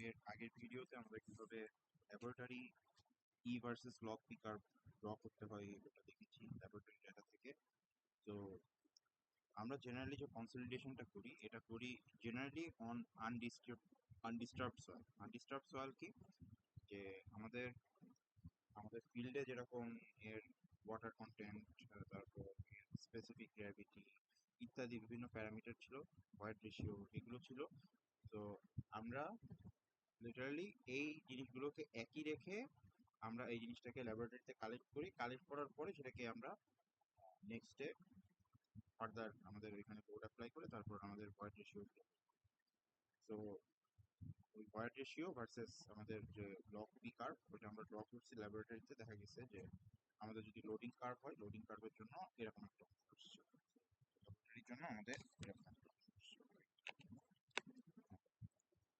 এর আগের ভিডিওতে আমরা কিভাবে laboratory e versus log p curve draw করতে হয় ওটা দেখেছি ল্যাবরেটরি ডেটা থেকে। তো আমরা জেনারেলি যে কনসলিডেশনটা করি এটা করি জেনারেলি অন আনডিস্টার্বড সয়েল কি যে আমাদের আমাদের ফিল্ডে যেরকম এর ওয়াটার কন্টেন্ট, তারপর এর স্পেসিফিক গ্র্যাভিটি ইত্যাদি বিভিন্ন প্যারামিটার ছিল, ভয়েড রেশিও এগুলো ছিল। তো আমরা লিটারালি এই জিনিসগুলোকে একই রেখে আমরা এই জিনিসটাকে ল্যাবরেটরিতে কালেক্ট করার পরে সেটাকে আমরা নেক্সট ডে ফার্দার আমাদের এখানে কোড অ্যাপ্লাই করে তারপর আমাদের ভয়েড রেশিও। তো ওই ভয়েড রেশিও ভার্সেস আমাদের যে লগ পি কার্ভ ওটা আমরা ড্র করছি ল্যাবরেটরিতে। দেখা গেছে যে আমাদের যদি লোডিং কার্ভ হয়, লোডিং কার্ভের জন্য এরকম একটা আসছে, ল্যাবরেটরির জন্য আমাদের এরকম একটা আসছে।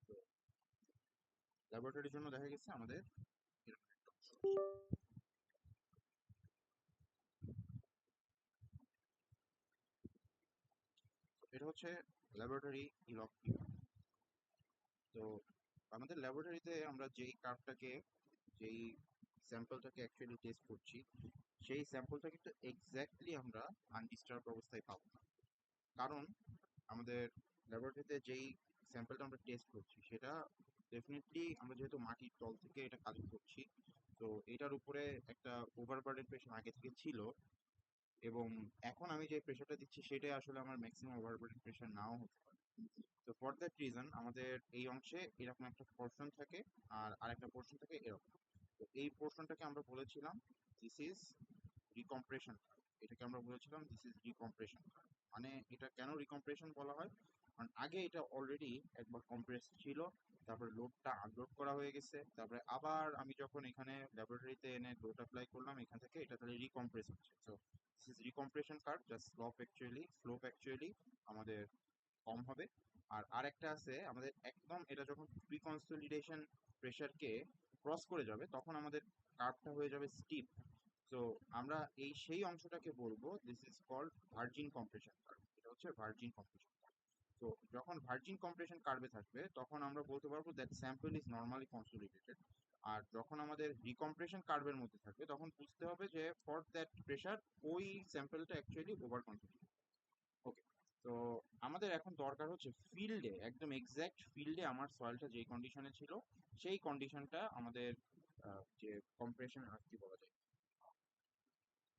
তো ল্যাবরেটরির জন্য দেখা গেছে আমাদের এরকম একটা অংশ আসছে। এটা হচ্ছে ল্যাবরেটরি লগ পি। তো আমাদের ল্যাবরেটরিতে আমরা যেই স্যাম্পলটাকে অ্যাকচুয়ালি টেস্ট করছি সেই স্যাম্পলটা কিন্তু এক্স্যাক্টলি আমরা আনডিস্টার্ব অবস্থায় পাবো না। কারণ আমাদের ল্যাবরেটরিতে যেই স্যাম্পলটা আমরা টেস্ট করছি সেটা ডেফিনেটলি আমরা যেহেতু মাটির তল থেকে এটা কালেক্ট করছি, তো এটার উপরে একটা ওভারবার্ডেন প্রেশার আগে থেকে ছিল, এবং এখন আমি যে প্রেশারটা দিচ্ছি সেটাই আসলে আমার ম্যাক্সিমাম ওভারবার্ডেন প্রেশার নাও হতে পারে। তো ফর দ্যাট রিজন আমাদের এই অংশে এরকম একটা পোর্শন থাকে আর আরেকটা পোর্শন থাকে এরকম। তো এই পোর্শনটাকে আমরা বলেছিলাম দিস ইজ রিকম্প্রেশন কার্ভ। এটাকে আমরা বলেছিলাম দিস ইজ রিকম্প্রেশন কার্ভ। মানে এটা কেন রিকম্প্রেশন বলা হয়, কারণ আগে এটা অলরেডি একবার কম্প্রেস ছিল, তারপরে লোডটা আনলোড করা হয়ে গেছে, তারপরে আবার আমি যখন এখানে ল্যাবরেটরিতে এনে লোড অ্যাপ্লাই করলাম এখান থেকে এটা তাহলে রিকম্প্রেস হচ্ছে। So this is recompression curve, just slope actually আমাদের কম হবে। আর আরেকটা আছে আমাদের একদম এটা যখন প্রি কনসলিডেশন প্রেশারকে ক্রস করে যাবে তখন আমাদের কার্ভটা হয়ে যাবে স্টিপ। তো আমরা সেই অংশটাকে বলবো this is called virgin compression curve. এটা হচ্ছে ভার্জিন কম্প্রেশন কার্ভ। তো যখন ভার্জিন কম্প্রেশন কার্ভে থাকবে তখন আমরা বলতে পারবো that sample is normally consolidated. আর যখন আমাদের রিকম্প্রেশন কার্ভের মধ্যে থাকবে তখন বুঝতে হবে যে ফর দ্যাট প্রেশার ওই স্যাম্পলটা অ্যাকচুয়ালি ওভার কনসলিডেটেড। ওকে। তো আমাদের এখন দরকার হচ্ছে ফিল্ডে, একদম এক্স্যাক্ট ফিল্ডে আমার সয়েলটা যেই কন্ডিশনে ছিল সেই কন্ডিশনটা আমাদের যে কম্প্রেশন আর কি বলা যায়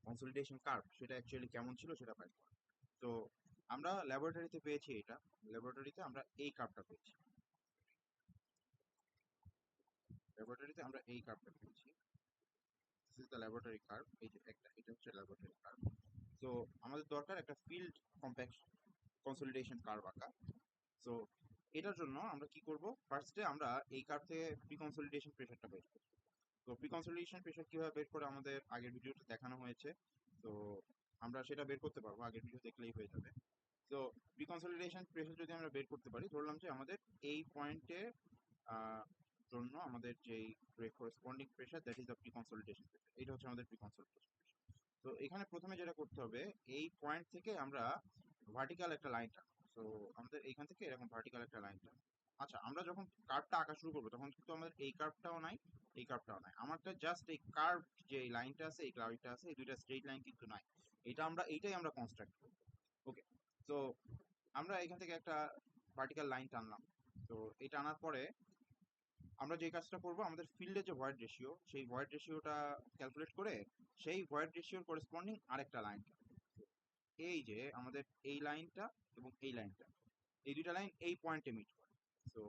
কনসলিডেশন কার্ভ সেটা অ্যাকচুয়ালি কেমন ছিল সেটা পাই। তো আমরা ল্যাবরেটরিতে পেয়েছি এটা, ল্যাবরেটরিতে আমরা এই কার্ভটা পেয়েছি, ল্যাবরেটরিতে আমরা এই কার্ভটা পেয়েছি। This is the laboratory curve. এই যে একটা এটা হচ্ছে ল্যাবরেটরি কার্ভ। তো আমাদের দরকার একটা ফিল্ড কম্প্যাক্ট কনসলিডেশন কার্ভ আঁকা। সো এটার জন্য আমরা কি করব, ফার্স্টে আমরা এই কার্ভ থেকে প্রি কনসলিডেশন প্রেশারটা বের করব। তো প্রি কনসলিডেশন প্রেশার কিভাবে বের করে আমাদের আগের ভিডিওতে দেখানো হয়েছে। তো আমরা সেটা বের করতে পারবো, আগের ভিডিও দেখলেই হয়ে যাবে। তো প্রি কনসলিডেশন প্রেশার যদি আমরা বের করতে পারি, ধরলাম যে আমাদের এই পয়েন্টে জন্য আমাদের যেই corresponding pressure that is the pre consolidation pressure, এটা হচ্ছে আমাদের প্রি কনসলিডেশন প্রেশার। তো এখানে প্রথমে যেটা করতে হবে এই পয়েন্ট থেকে আমরা ভার্টিক্যাল একটা লাইন টানবো। তো আমাদের এইখান থেকে এরকম ভার্টিক্যাল একটা লাইন টানবো। আচ্ছা, আমরা যখন কার্ভটা আঁকা শুরু করবো তখন কিন্তু আমাদের এই কার্ভটাও নাই, এই কার্ভটাও নাই, আমারটা জাস্ট এই কার্ভ যে লাইনটা আছে এই লাইনটা আছে, এই দুইটা স্ট্রেট লাইন কিন্তু নাই। এইটাই আমরা কনস্ট্রাক্ট করবো। ওকে। তো আমরা এখান থেকে একটা ভার্টিক্যাল লাইন টানলাম। তো এই টানার পরে আমরা যে কাজটা করব, আমাদের ফিল্ডে যে ভয়েড রেশিও সেই ভয়েড রেশিওটা ক্যালকুলেট করে সেই ভয়েড রেশিওর করেসপন্ডিং আরেকটা লাইন, এই যে আমাদের এই লাইনটা এবং এই লাইনটা, এই দুইটা লাইন এই পয়েন্টে মিট করে। তো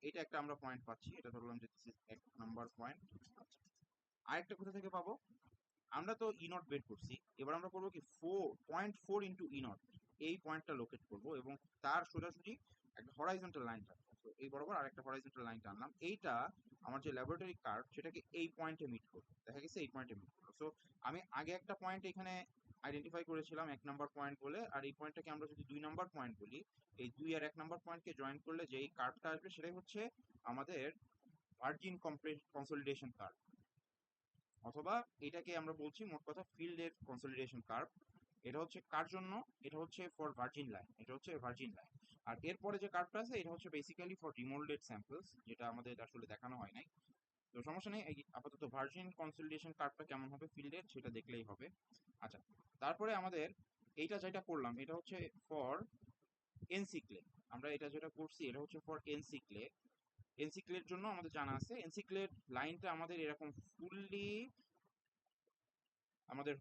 এটা একটা আমরা পয়েন্ট পাচ্ছি, এটা ধরলাম যে দিস ইজ 1 নাম্বার পয়েন্ট। আচ্ছা, আরেকটা কোথা থেকে পাবো, আমরা তো ই নট বের করছি, এবার আমরা করবো কি 4.4 ইন্টু ই নট, এই পয়েন্টটা লোকেট করব এবং তার সোজাসুজি একটা হরাইজন্টাল লাইন টানবো। তো এই বরাবর আরেকটা হরাইজন্টাল লাইন টানলাম, এইটা আমার যে ল্যাবরেটরি কার্ভ সেটাকে এই পয়েন্টে মিট করবে, দেখা গেছে এই পয়েন্টে মিট করবো। সো আমি আগে একটা পয়েন্ট এখানে আইডেন্টিফাই করেছিলাম 1 নাম্বার পয়েন্ট বলে, আর এই পয়েন্টটাকে আমরা যদি 2 নাম্বার পয়েন্ট বলি, এই 2 আর 1 নাম্বার পয়েন্টকে জয়েন করলে যেই কার্ভটা আসবে সেটাই হচ্ছে আমাদের ভার্জিন কনসলিডেশন কার্ভ, অথবা এটাকে আমরা বলছি মোট কথা ফিল্ডের কনসলিডেশন কার্ভ। এটা হচ্ছে কার জন্য, এটা হচ্ছে ফর ভার্জিন লাইন, এটা হচ্ছে ভার্জিন লাইন। আর এরপরে যে কার্ভটা আছে এটা হচ্ছে বেসিক্যালি ফর রিমোল্ডেড স্যাম্পলস, যেটা আমাদের আসলে দেখানো হয় নাই। তো সমস্যা নেই, এই আপাতত ভার্জিন কনসলিডেশন কার্ভটা কেমন হবে ফিল্ডের সেটা দেখলেই হবে। আচ্ছা, তারপরে আমাদের এইটা যেটা করলাম এটা হচ্ছে ফর এনসিক্লে। আমরা এটা যেটা করছি এটা হচ্ছে ফর এনসিক্লে। এনসিক্লের জন্য আমাদের জানা আছে এনসিক্লের লাইনটা আমাদের এরকম ফুললি আমাদের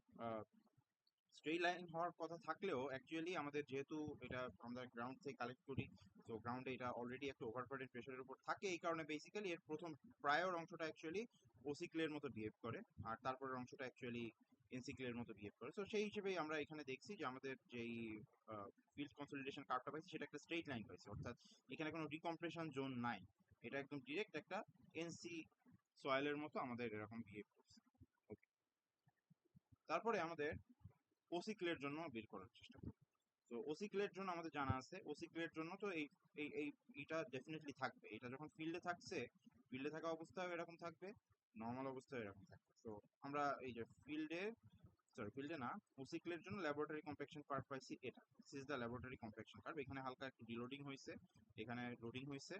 স্ট্রেট লাইন হওয়ার কথা থাকলেও অ্যাকচুয়ালি আমাদের যেহেতু এটা আমরা গ্রাউন্ড থেকে কালেক্ট করি, তো গ্রাউন্ডে এটা অলরেডি একটা ওভারবার্ডেন প্রেশারের উপর থাকে, এই কারণে বেসিক্যালি এর প্রথম প্রায়র অংশটা অ্যাকচুয়ালি ওসিক্লের মতো বিহেভ করে, আর তারপরের অংশটা অ্যাকচুয়ালি এনসিক্লের মতো বিহেভ করে। তো সেই হিসেবেই আমরা এখানে দেখছি যে আমাদের যেই ফিল্ড কনসলিডেশন কার্ভটা পাইছি সেটা একটা স্ট্রেট লাইন পাইছি, অর্থাৎ এখানে কোনো ডিকম্প্রেশন জোন নাই, এটা একদম ডিরেক্ট একটা এনসি সয়েলের মতো আমাদের এরকম বিহেভ করছে। ওকে, তারপরে আমাদের ওসিক্লের জন্য বের করার চেষ্টা করি। তো ওসিক্লের জন্য আমাদের জানা আছে ওসিক্লের জন্য তো এই এই এই এটা ডেফিনেটলি থাকবে, এটা যখন ফিল্ডে থাকছে, ফিল্ডে থাকা অবস্থায় এরকম থাকবে, নর্মাল অবস্থায় এরকম থাকবে। তো আমরা এই যে ফিল্ডে না, ওসিক্লের জন্য ল্যাবরেটরি কম্প্যাকশন কার্ভ পাইছি, এটা this is the laboratory compaction curve. এখানে হালকা একটু ডিলোডিং হয়েছে, এখানে লোডিং হয়েছে।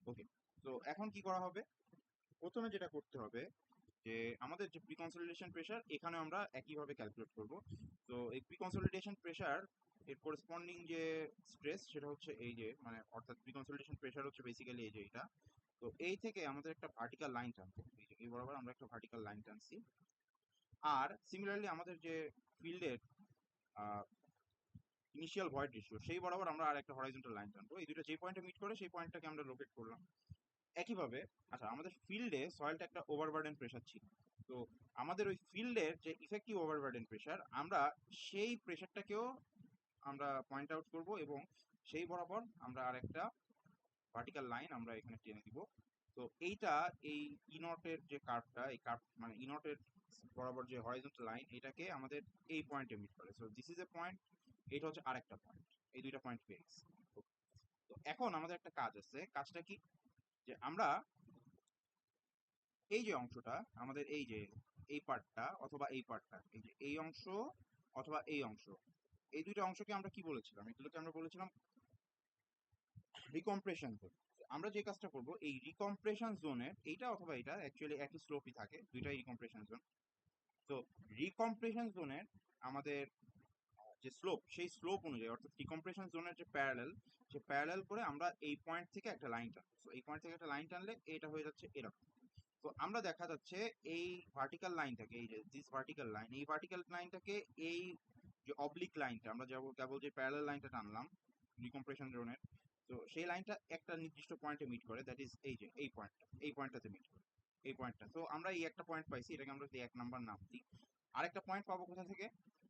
ওকে, তো এখন কি করা হবে? প্রথমে যেটা করতে হবে যে আমাদের যে প্রি কনসলিডেশন প্রেশার এখানে আমরা একইভাবে ক্যালকুলেট করব। তো এই প্রি কনসলিডেশন প্রেশার এর করেসপন্ডিং যে স্ট্রেস সেটা হচ্ছে এই যে, মানে অর্থাৎ প্রি কনসলিডেশন প্রেশার হচ্ছে বেসিক্যালি এই যে এটা। তো এই থেকে আমাদের একটা ভার্টিক্যাল লাইন টানবো, এই যে এই বরাবর আমরা একটা ভার্টিক্যাল লাইন টানছি। আর সিমিলারলি আমাদের যে ফিল্ডের ইনিশিয়াল ভয়েড রেশিও সেই বরাবর আমরা আর একটা হরাইজন্টাল লাইন টানবো, এই দুটো যে পয়েন্টে মিট করে সেই পয়েন্টটাকে আমরা লোকেট করলাম একইভাবে। আচ্ছা, আমাদের ফিল্ডে সয়েলটা একটা ওভারবার্ডেন প্রেশার ছিল, তো আমাদের ওই ফিল্ডের যে ইফেক্টিভ ওভারবার্ডেন প্রেশার আমরা সেই প্রেশারটাকেও আমরা পয়েন্ট আউট করব, এবং সেই বরাবর আমরা আরেকটা ভার্টিক্যাল লাইন আমরা এখানে টেনে দিব। তো এইটা এই ইনটের যে কার্ভটা, এই কার্ভ মানে ইনটের বরাবর যে হরাইজন্টাল লাইন এটাকে আমাদের এই পয়েন্টে মিট করে। So this is a point, এটা হচ্ছে আরেকটা পয়েন্ট, এই দুইটা পয়েন্ট পেয়ে গেছি। তো এখন আমাদের একটা কাজ আছে, কাজটা কি, যে আমরা এই যে অংশটা আমাদের এই যে এই পার্টটা অথবা এই পার্টটা, এই যে এই অংশ অথবা এই অংশ, এই দুইটা অংশকে আমরা কি বলেছিলাম? এগুলোকে আমরা বলেছিলাম রিকম্প্রেশন জোন। আমরা যে কাজটা করব এই রিকম্প্রেশন জোনের এইটা অথবা এটা অ্যাকচুয়ালি একই স্লোপই থাকে, দুইটাই রিকম্প্রেশন জোন। তো রিকম্প্রেশন জোনের আমাদের যে স্লোপ সেই স্লোপ অনুযায়ী, অর্থাৎ ডিকম্প্রেশন জোনের যে প্যারালাল, সে প্যারালাল করে আমরা এই পয়েন্ট থেকে একটা লাইন টানবো। তো এই পয়েন্ট থেকে একটা লাইন টানলে এটা হয়ে যাচ্ছে এরকম। তো আমরা দেখা যাচ্ছে এই ভার্টিক্যাল লাইনটাকে, এই যে দিস ভার্টিক্যাল লাইন, এই ভার্টিক্যাল লাইনটাকে এই যে অবলিক লাইনটা আমরা যাব কেবল যে প্যারালাল লাইনটা টানলাম ডিকম্প্রেশন জোনের, তো সেই লাইনটা একটা নির্দিষ্ট পয়েন্টে মিট করে, দ্যাট ইজ এই যে এই পয়েন্টটা, এই পয়েন্টটাতে মিট করে, এই পয়েন্টটা। তো আমরা এই একটা পয়েন্ট পাইছি, এটাকে আমরা যদি 1 নাম্বার নাম দিই। আরেকটা পয়েন্ট পাবো কোথা থেকে?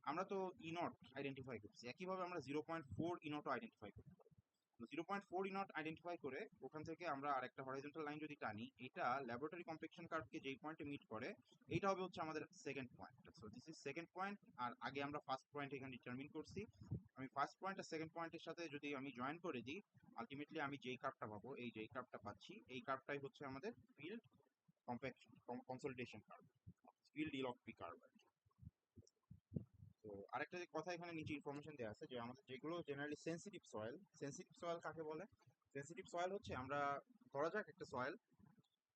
আমরা তো ইনট আইডেন্টিফাই করছি, একইভাবে আমরা 0.4 ইনটও আইডেন্টিফাই করতে পারি। 0.4 ইনট আইডেন্টিফাই করে ওখান থেকে আমরা আরেকটা হরাইজন্টাল লাইন যদি টানি, এটা ল্যাবরেটরি কম্প্লেকশন কার্ভকে যেই পয়েন্টে মিট করে এইটা হবে হচ্ছে আমাদের second point. So this is second point. আর আগে আমরা ফার্স্ট পয়েন্ট এখানে ডিটারমিন করছি, আমি ফার্স্ট পয়েন্ট আর সেকেন্ড পয়েন্টের সাথে যদি আমি জয়েন করে দিই, আলটিমেটলি আমি যেই কার্ভটা পাবো, এই যেই কার্ভটা পাচ্ছি এই কার্ভটাই হচ্ছে আমাদের field compaction consolidation curve, field e log p curve. তো আরেকটা যে কথা এখানে নিচে ইনফরমেশন দেওয়া আছে যে আমাদের যেগুলো জেনারেলি সেনসিটিভ সয়েল কাকে বলে? সেনসিটিভ সয়েল হচ্ছে, আমরা ধরা যাক একটা সয়েল,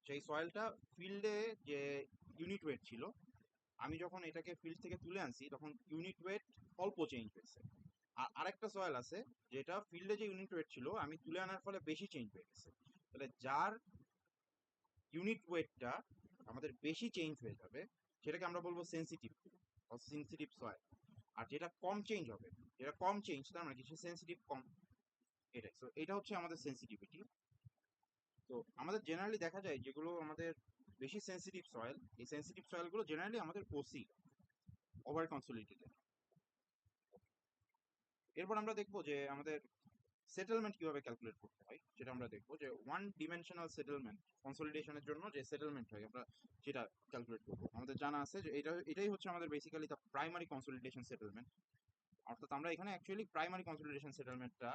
সেই সয়েলটা ফিল্ডে যে ইউনিট ওয়েট ছিল, আমি যখন এটাকে ফিল্ড থেকে তুলে আনছি তখন ইউনিট ওয়েট অল্প চেঞ্জ হয়েছে। আর আরেকটা সয়েল আছে যেটা ফিল্ডে যে ইউনিট ওয়েট ছিল আমি তুলে আনার ফলে বেশি চেঞ্জ হয়ে গেছে। তাহলে যার ইউনিট ওয়েটটা আমাদের বেশি চেঞ্জ হয়ে যাবে সেটাকে আমরা বলবো সেনসিটিভ সয়েল। আর যেটা কম চেঞ্জ হবে, যেটা কম চেঞ্জ তার মানে কিছু সেনসিটিভ কম, এটাই। সো এটা হচ্ছে আমাদের সেনসিটিভিটি। তো আমাদের জেনারেলি দেখা যায় যেগুলো আমাদের বেশি সেনসিটিভ সয়েল, এই সেনসিটিভ সয়েলগুলো জেনারেলি আমাদের ওসি, ওভার কনসোলিডেটেড। এরপর আমরা দেখবো যে আমাদের সেটেলমেন্ট কিভাবে ক্যালকুলেট করতে হয়, সেটা আমরা দেখবো যে ওয়ান ডিমেনশনাল সেটেলমেন্ট কনসলিডেশনের জন্য যে সেটেলমেন্ট হয় আমরা সেটা ক্যালকুলেট করবো। আমাদের জানা আছে যে এটাই হচ্ছে আমাদের basically the primary consolidation settlement, অর্থাৎ আমরা এখানে অ্যাকচুয়ালি প্রাইমারি কনসলিডেশন সেটেলমেন্টটা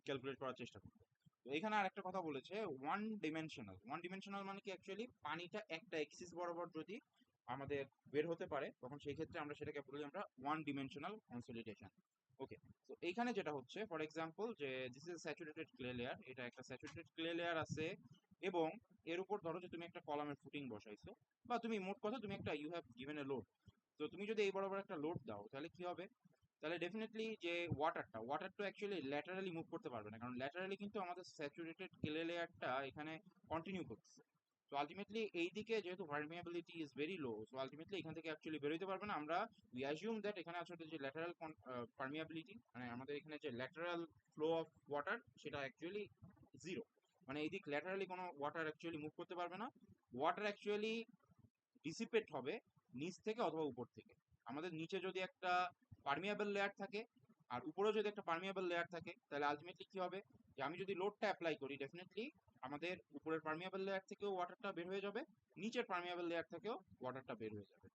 ক্যালকুলেট করার চেষ্টা করবো। তো এখানে আরেকটা কথা বলেছে ওয়ান ডিমেনশনাল মানে কি, অ্যাকচুয়ালি পানিটা একটা এক্সিস বরাবর যদি আমাদের বের হতে পারে তখন সেই ক্ষেত্রে আমরা সেটাকে বলি আমরা ওয়ান ডিমেনশনাল কনসলিডেশন। ওকে, তো এইখানে যেটা হচ্ছে ফর এক্সাম্পল যে this is saturated clay layer, এটা একটা স্যাচুরেটেড ক্লে লেয়ার আছে, এবং এর উপর ধরো যে তুমি একটা কলামের ফুটিং বসাইছো, বা তুমি মোট কথা তুমি একটা you have given a load. তো তুমি যদি এই বরাবর একটা লোড দাও তাহলে কি হবে? তাহলে ডেফিনেটলি যে ওয়াটারটা অ্যাকচুয়ালি ল্যাটারালি মুভ করতে পারবে না, কারণ ল্যাটারালি কিন্তু আমাদের স্যাচুরেটেড ক্লে লেয়ারটা এখানে কন্টিনিউ করতেছে। তো আলটিমেটলি এইদিকে যেহেতু permeability is very low, so ultimately এখান থেকে অ্যাকচুয়ালি বেরোতে পারবে না। আমরা উই অ্যাজিউম দ্যাট এখানে আসলে যে ল্যাটারাল পারমিয়াবিলিটি, মানে আমাদের এখানে যে ল্যাটারাল ফ্লো অফ ওয়াটার, সেটা অ্যাকচুয়ালি জিরো। মানে এইদিক ল্যাটারালি কোনো ওয়াটার অ্যাকচুয়ালি মুভ করতে পারবে না। ওয়াটার অ্যাকচুয়ালি ডিসিপেট হবে নিচ থেকে অথবা উপর থেকে। আমাদের নিচে যদি একটা পার্মিয়াবল লেয়ার থাকে আর উপরেও যদি একটা পার্মিয়াবল লেয়ার থাকে, তাহলে আলটিমেটলি কি হবে, যে আমি যদি লোডটা অ্যাপ্লাই করি ডেফিনেটলি আমাদের উপরের পার্মিয়াবল লেয়ার থেকেও ওয়াটারটা বের হয়ে যাবে, নিচের পার্মিয়াবল লেয়ার থেকেও ওয়াটারটা বের হয়ে যাবে।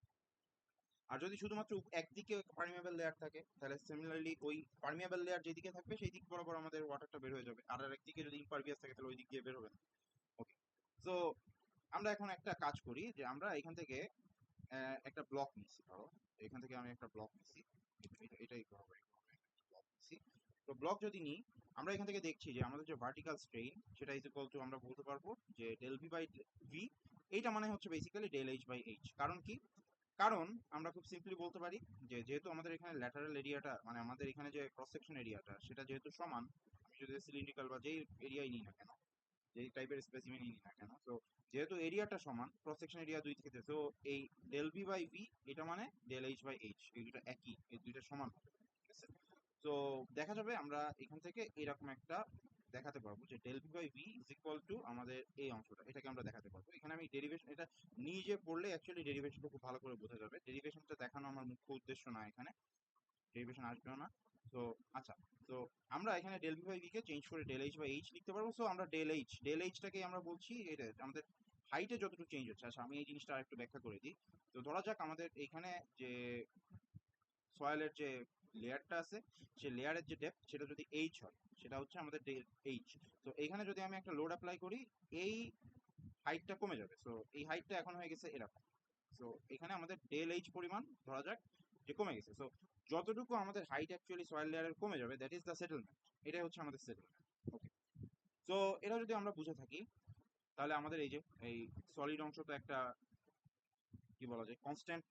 আর যদি শুধুমাত্র একদিকে পার্মিয়াবল লেয়ার থাকে, তাহলে সিমিলারলি ওই পার্মিয়াবল লেয়ার যেদিকে থাকবে সেই দিক বরাবর আমাদের ওয়াটারটা বের হয়ে যাবে, আর একদিকে যদি ইমপারভিয়াস থাকে তাহলে ওই দিক দিয়ে বের হবে না। ওকে, সো আমরা এখন একটা কাজ করি যে আমরা এখান থেকে একটা ব্লক নিচ্ছি, ধরো এখান থেকে আমি একটা ব্লক নিচ্ছি, এটাই হবে ব্লক নিচ্ছি। তো ব্লক যদি নিই, আমরা এখান থেকে দেখছি যে আমাদের যে ভার্টিক্যাল স্ট্রেইন সেটা ইজ ইকুয়াল টু, আমরা বলতে পারবো যে ডেল ভি বাই ভি। এইটা মানে হচ্ছে basically del H by H. কারণ কি? কারণ আমরা খুব সিম্পলি বলতে পারি যে যেহেতু আমাদের এখানে ল্যাটারাল এরিয়াটা, মানে আমাদের এখানে যে ক্রস সেকশন এরিয়াটা সেটা যেহেতু সমান, আমি যদি সিলিন্ড্রিক্যাল বা যেই এরিয়াই নিই না কেন, যেই টাইপের স্পেসিমেনই নিই না কেন, তো যেহেতু এরিয়াটা সমান, ক্রস সেকশন এরিয়া দুই থেকে, তো এই ডেল ভি বাই ভি এটা মানে ডেল এইচ বাই এইচ, এই দুটো একই, এই দুইটা সমান হবে। ঠিক আছে? তো দেখা যাবে আমরা এখান থেকে এরকম একটা দেখাতে পারবো যে del V by V is equal to আমাদের এই অংশটা, এটাকে আমরা দেখাতে পারবো। এখানে আমি ডেরিভেশন, এটা নিজে পড়লে অ্যাকচুয়ালি ডেরিভেশনটা খুব ভালো করে বোঝা যাবে। ডেরিভেশনটা দেখানো আমার মুখ্য উদ্দেশ্য না, এখানে ডেরিভেশন আসবেও না। তো আচ্ছা, তো আমরা এখানে ডেল ভি বাই ভি কে চেঞ্জ করে ডেল এইচ বাই এইচ লিখতে পারবো। সো আমরা ডেল এইচটাকে আমরা বলছি এটা আমাদের হাইটে যতটুকু চেঞ্জ হচ্ছে। আচ্ছা, আমি এই জিনিসটা আরেকটু ব্যাখ্যা করে দিই। তো ধরা যাক আমাদের এখানে যে সয়েলের যে লেয়ারটা আছে, সেই লেয়ারের যে ডেপথ সেটা যদি এইচ হয়, সেটা হচ্ছে আমাদের এইচ। তো এখানে যদি আমি একটা লোড অ্যাপ্লাই করি, এই হাইটটা কমে যাবে। সো এই হাইটটা এখন হয়ে গেছে এরকম। সো এখানে আমাদের ডেল এইচ পরিমাণ ধরা যাক যে কমে গেছে। সো যতটুকু আমাদের হাইট অ্যাকচুয়ালি সয়েল লেয়ারের কমে যাবে, দ্যাট ইজ দ্য সেটেলমেন্ট। এটাই হচ্ছে আমাদের সেটেলমেন্ট। ওকে, তো এটা যদি আমরা বুঝে থাকি, তাহলে আমাদের এই যে এই সলিড অংশ তো একটা কি বলা যায় কনস্ট্যান্ট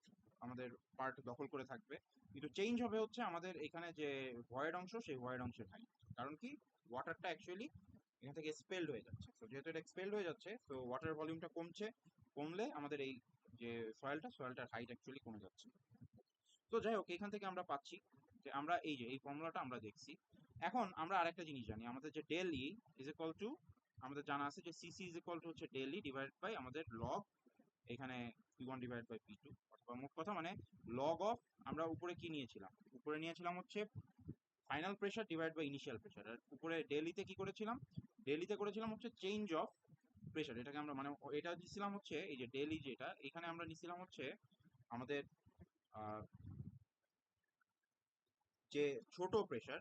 আমাদের পার্ট দখল করে থাকবে, কিন্তু চেঞ্জ হবে হচ্ছে আমাদের এখানে যে ভয়েড অংশ, সেই ভয়েড অংশের হাইট। কারণ কি? ওয়াটারটা অ্যাকচুয়ালি এখান থেকে এক্সপেলড হয়ে যাচ্ছে। তো যেহেতু এটা এক্সপেলড হয়ে যাচ্ছে, তো ওয়াটার ভলিউমটা কমছে, কমলে আমাদের এই যে সয়েলটার হাইট অ্যাকচুয়ালি কমে যাচ্ছে। তো যাই হোক, এখান থেকে আমরা পাচ্ছি যে আমরা এই যে এই ফর্মুলাটা আমরা দেখছি। এখন আমরা আরেকটা জিনিস জানি, আমাদের যে del E is equal to, আমাদের জানা আছে যে সিসি ইজ ইকুয়াল টু হচ্ছে ডেল ই ডিভাইডেড বাই আমাদের লগ এখানে P1 ডিভাইড বাই P2, অথবা মোট কথা মানে লগ অফ, আমরা উপরে কি নিয়েছিলাম, উপরে নিয়েছিলাম হচ্ছে final pressure divide by initial pressure. আর উপরে ডেলিতে কি করেছিলাম, ডেলিতে করেছিলাম হচ্ছে চেঞ্জ অফ প্রেশার। এটাকে আমরা মানে এটা দিছিলাম হচ্ছে এই যে ডেলি, যেটা এখানে আমরা নিছিলাম হচ্ছে আমাদের আহ, যে ছোট প্রেশার,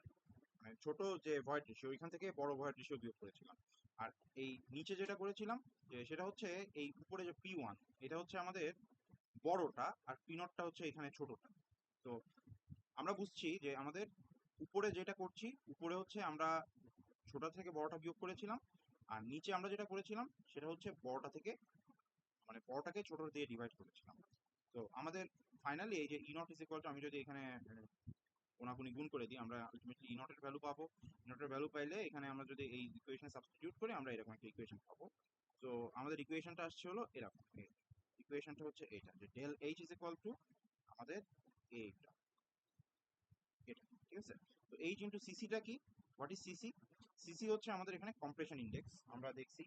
মানে ছোট যে ভয়েড রেশিও, ওইখান থেকে বড় ভয়েড রেশিও বিয়োগ করেছিলাম। আর এই নিচে যেটা করেছিলাম যে সেটা হচ্ছে এই উপরে যে P1, এটা হচ্ছে আমাদের বড়টা, আর P0টা হচ্ছে এখানে ছোটটা। তো আমরা বুঝছি যে আমাদের উপরে যেটা করছি, উপরে হচ্ছে আমরা ছোট থেকে বড়টা বিয়োগ করেছিলাম, আর নিচে আমরা যেটা করেছিলাম সেটা হচ্ছে বড়টা থেকে, মানে বড়টাকে ছোট দিয়ে ডিভাইড করেছিলাম। তো আমাদের ফাইনালি এই যে ই নট ইজ ইকুয়াল টু, আমি যদি এখানে কোনাকুনি গুণ করে দিই, আমরা আলটিমেটলি ই নটের ভ্যালু পাবো। ই নটের ভ্যালু পাইলে এখানে আমরা যদি এই ইকুয়েশনে সাবস্টিটিউট করি, আমরা এরকম একটা ইকুয়েশন পাবো। তো আমাদের ইকুয়েশনটা আসছে হলো এরকম, ইকুয়েশনটা হচ্ছে এটা যে del H is equal to আমাদের এইটা, এটা। ঠিক আছে? তো এইচ ইন্টু সিসিটা কি? What is CC? সিসি হচ্ছে আমাদের এখানে কম্প্রেশন ইন্ডেক্স। আমরা দেখছি